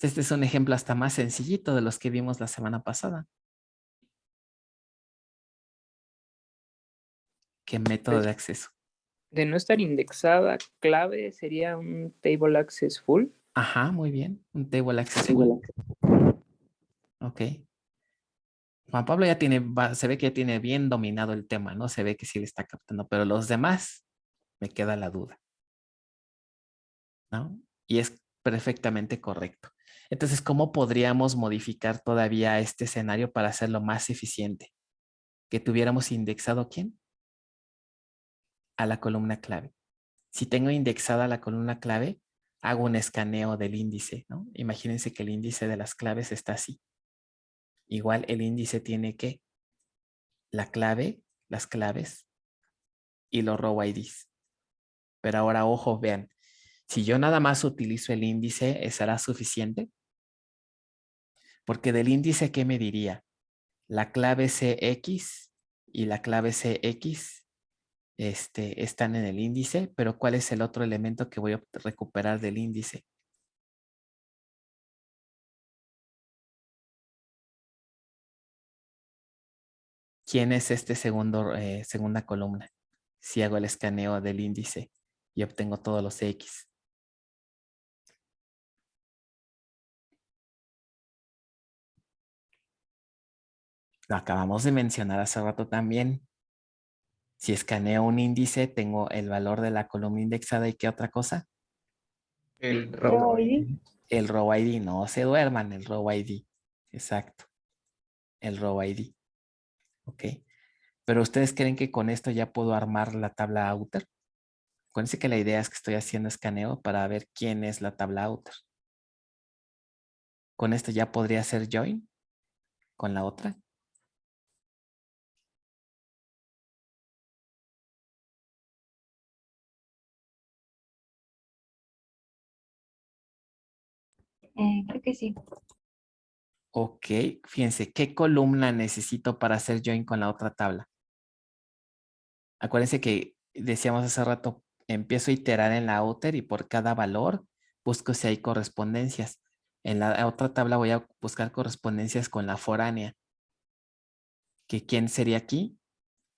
S1: Este es un ejemplo hasta más sencillito de los que vimos la semana pasada. ¿Qué método de acceso?
S7: De no estar indexada, clave sería un table access full.
S1: Ajá, muy bien. Un table access full. Ok. Juan Pablo ya tiene, se ve que ya tiene bien dominado el tema, ¿no? Se ve que sí le está captando, pero los demás me queda la duda, ¿no? Y es perfectamente correcto. Entonces, ¿cómo podríamos modificar todavía este escenario para hacerlo más eficiente? Que tuviéramos indexado ¿quién? A la columna clave. Si tengo indexada la columna clave, hago un escaneo del índice, ¿no? Imagínense que el índice de las claves está así. Igual el índice tiene que la clave, las claves y los row IDs. Pero ahora, ojo, vean, si yo nada más utilizo el índice, ¿será suficiente? Porque del índice, ¿qué me diría? La clave CX y la clave CX están en el índice, pero ¿cuál es el otro elemento que voy a recuperar del índice? ¿Quién es segunda columna? Si hago el escaneo del índice y obtengo todos los X. Lo acabamos de mencionar hace rato también. Si escaneo un índice, tengo el valor de la columna indexada y ¿qué otra cosa?
S4: El
S2: Row
S4: row
S2: ID.
S4: ID.
S1: El row ID. No se duerman, el row ID. Exacto. El row ID. Ok. Pero ¿ustedes creen que con esto ya puedo armar la tabla outer? Acuérdense que la idea es que estoy haciendo escaneo para ver quién es la tabla outer. Con esto ya podría hacer join con la otra.
S2: Creo que sí.
S1: Ok, fíjense, ¿qué columna necesito para hacer join con la otra tabla? Acuérdense que decíamos hace rato, empiezo a iterar en la outer y por cada valor busco si hay correspondencias. En la otra tabla voy a buscar correspondencias con la foránea. ¿Que quién sería aquí?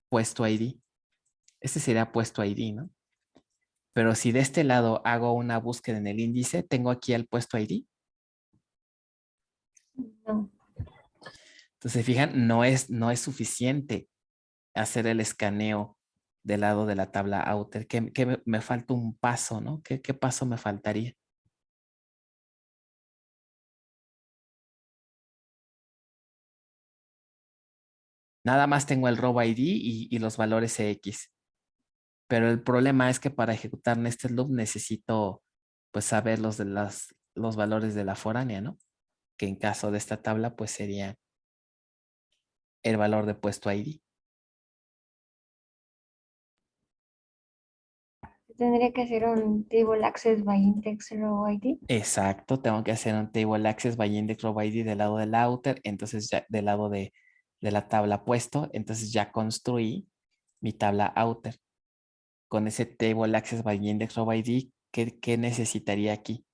S1: Puesto ID. Este sería puesto ID, ¿no? Pero si de este lado hago una búsqueda en el índice, tengo aquí el puesto ID.
S2: No.
S1: Entonces, fijan, no es suficiente hacer el escaneo del lado de la tabla outer. Que me falta un paso, ¿no? ¿Qué paso me faltaría? Nada más tengo el row ID y los valores CX. Pero el problema es que para ejecutar nested loop necesito pues saber los valores de la foránea, ¿no? Que en caso de esta tabla pues sería el valor de puesto ID.
S2: Tendría que hacer un table access by index row ID.
S1: Exacto, tengo que hacer un table access by index row ID del lado del outer, entonces ya del lado de la tabla puesto, entonces ya construí mi tabla outer. Con ese table access by index row ID, ¿qué necesitaría aquí?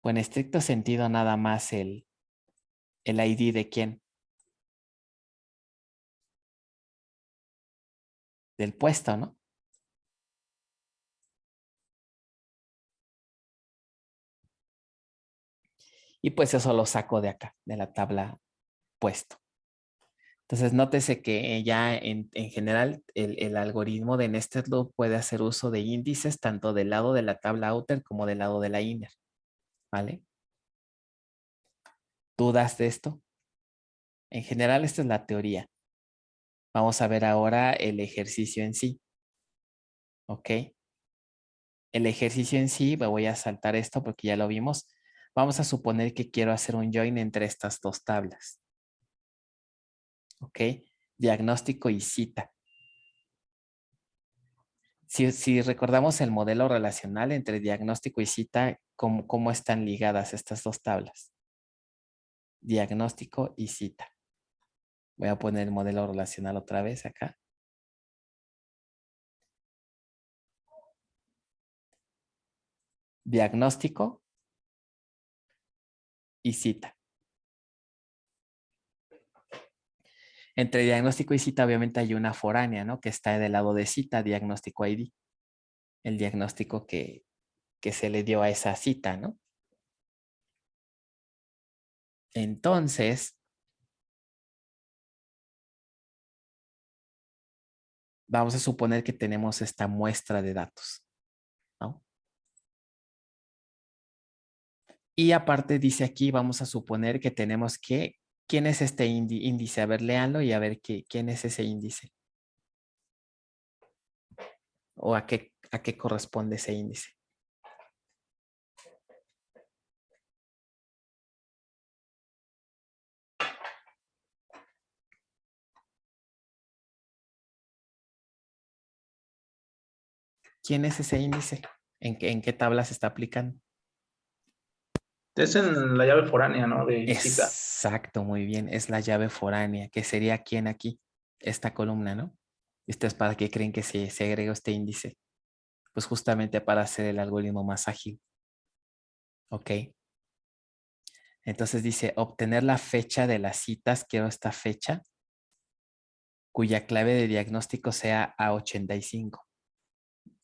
S1: Pues en estricto sentido nada más el ID de quién. Del puesto, ¿no? Y pues eso lo saco de acá, de la tabla puesto. Entonces, nótese que ya en general el algoritmo de Nested Loop puede hacer uso de índices tanto del lado de la tabla outer como del lado de la inner. ¿Vale? ¿Dudas de esto? En general, esta es la teoría. Vamos a ver ahora el ejercicio en sí. ¿Ok? El ejercicio en sí, me voy a saltar esto porque ya lo vimos. Vamos a suponer que quiero hacer un join entre estas dos tablas. ¿Ok? Diagnóstico y cita. Si recordamos el modelo relacional entre diagnóstico y cita, ¿cómo están ligadas estas dos tablas? Diagnóstico y cita. Voy a poner el modelo relacional otra vez acá. Diagnóstico y cita. Entre diagnóstico y cita obviamente hay una foránea, ¿no? Que está del lado de cita, diagnóstico ID. El diagnóstico que se le dio a esa cita, ¿no? Entonces, vamos a suponer que tenemos esta muestra de datos, ¿no? Y aparte dice aquí, vamos a suponer que tenemos que, ¿quién es este índice? A ver, léanlo y a ver quién es ese índice. O a qué corresponde ese índice. ¿Quién es ese índice? ¿En qué tabla se está aplicando?
S4: Es en la llave foránea, ¿no? De cita.
S1: Exacto, muy bien. Es la llave foránea, que sería quién aquí, esta columna, ¿no? Esto es para que creen que se agregó este índice. Pues justamente para hacer el algoritmo más ágil. ¿Ok? Entonces dice, obtener la fecha de las citas, quiero esta fecha, cuya clave de diagnóstico sea A85.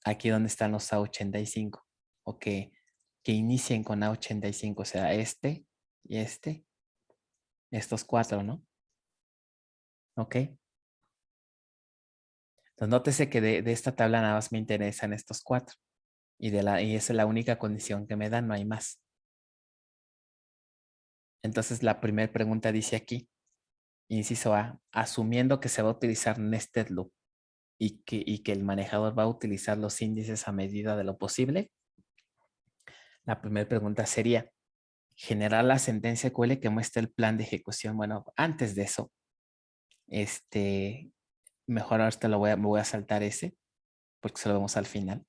S1: Aquí donde están los A85. O que inicien con A85, o sea, este y este. Estos cuatro, ¿no? ¿Ok? Entonces, nótese que de esta tabla nada más me interesan estos cuatro. Y esa es la única condición que me dan, no hay más. Entonces, la primera pregunta dice aquí, inciso A, asumiendo que se va a utilizar Nested Loop y que el manejador va a utilizar los índices a medida de lo posible, la primera pregunta sería, generar la sentencia QL que muestre el plan de ejecución. Bueno, antes de eso, mejor ahorita me voy a saltar ese, porque se lo vemos al final.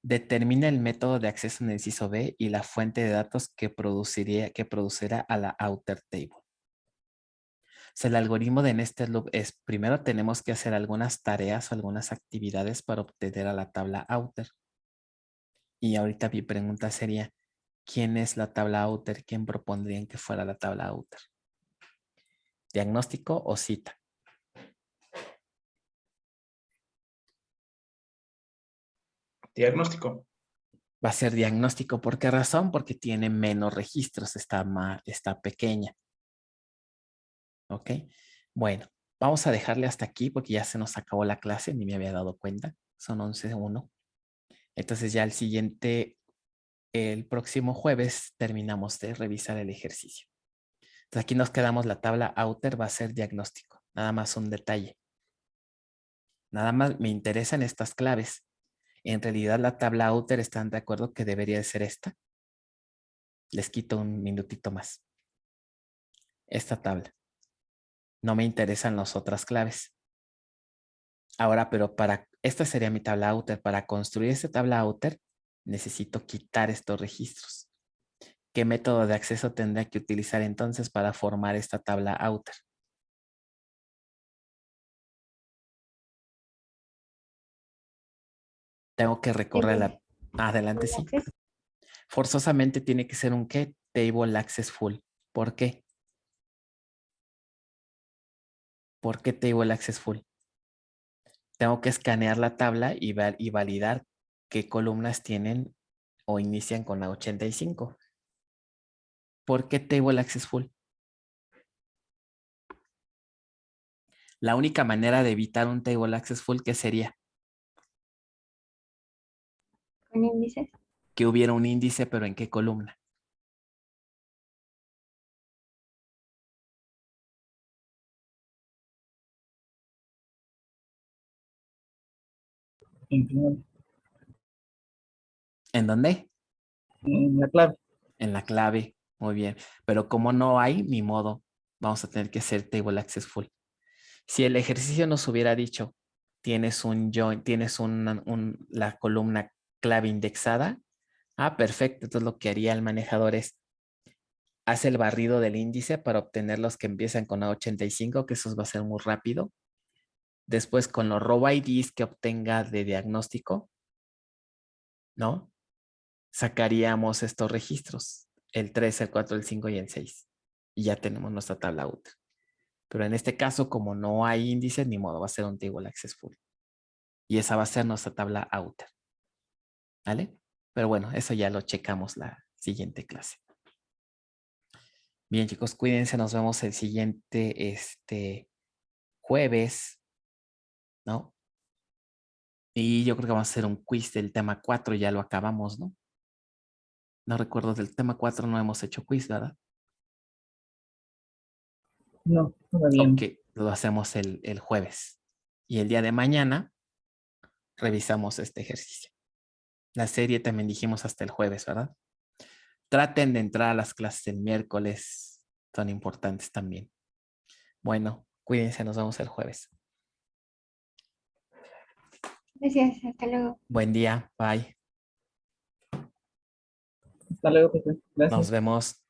S1: Determina el método de acceso en el inciso B y la fuente de datos que producirá a la outer table. O sea, el algoritmo de Nested Loop es, primero tenemos que hacer algunas tareas o algunas actividades para obtener a la tabla outer. Y ahorita mi pregunta sería, ¿quién es la tabla outer? ¿Quién propondrían que fuera la tabla outer? ¿Diagnóstico o cita?
S4: Diagnóstico.
S1: Va a ser diagnóstico. ¿Por qué razón? Porque tiene menos registros, está pequeña. ¿Ok? Bueno, vamos a dejarle hasta aquí porque ya se nos acabó la clase, ni me había dado cuenta. Son 11:01. Entonces ya el próximo jueves terminamos de revisar el ejercicio. Entonces aquí nos quedamos, la tabla outer va a ser diagnóstico. Nada más un detalle. Nada más me interesan estas claves. En realidad la tabla outer, ¿están de acuerdo que debería de ser esta? Les quito un minutito más. Esta tabla. No me interesan las otras claves. Ahora, pero esta sería mi tabla outer. Para construir esta tabla outer, necesito quitar estos registros. ¿Qué método de acceso tendría que utilizar entonces para formar esta tabla outer? Tengo que recorrer la... Adelante, sí. Forzosamente tiene que ser un ¿qué? Table Access Full. ¿Por qué? ¿Por qué Table Access Full? Tengo que escanear la tabla y validar qué columnas tienen o inician con la 85. ¿Por qué Table Access Full? La única manera de evitar un Table Access Full, ¿qué sería?
S2: Con índices.
S1: Que hubiera un índice, pero ¿en qué columna?
S3: En
S1: ¿En dónde?
S3: la clave.
S1: En la clave. Muy bien. Pero como no hay, ni modo. Vamos a tener que hacer Table Access Full. Si el ejercicio nos hubiera dicho, tienes un join, tienes la columna clave indexada. Ah, perfecto. Entonces lo que haría el manejador es, hace el barrido del índice para obtener los que empiezan con A85, que eso va a ser muy rápido. Después con los row IDs que obtenga de diagnóstico, ¿no? Sacaríamos estos registros, el 3, el 4, el 5 y el 6. Y ya tenemos nuestra tabla outer. Pero en este caso, como no hay índices, ni modo, va a ser un table access full. Y esa va a ser nuestra tabla outer. ¿Vale? Pero bueno, eso ya lo checamos la siguiente clase. Bien, chicos, cuídense. Nos vemos el siguiente jueves, ¿no? Y yo creo que vamos a hacer un quiz del tema 4. Ya lo acabamos, ¿no? No recuerdo del tema 4, no hemos hecho quiz, ¿verdad?
S3: No, todavía no.
S1: Ok, lo hacemos el jueves. Y el día de mañana revisamos este ejercicio. La serie también dijimos hasta el jueves, ¿verdad? Traten de entrar a las clases el miércoles. Son importantes también. Bueno, cuídense, nos vemos el jueves.
S2: Gracias, hasta luego.
S1: Buen día, bye.
S3: Hasta luego, Pepe. Gracias.
S1: Nos vemos.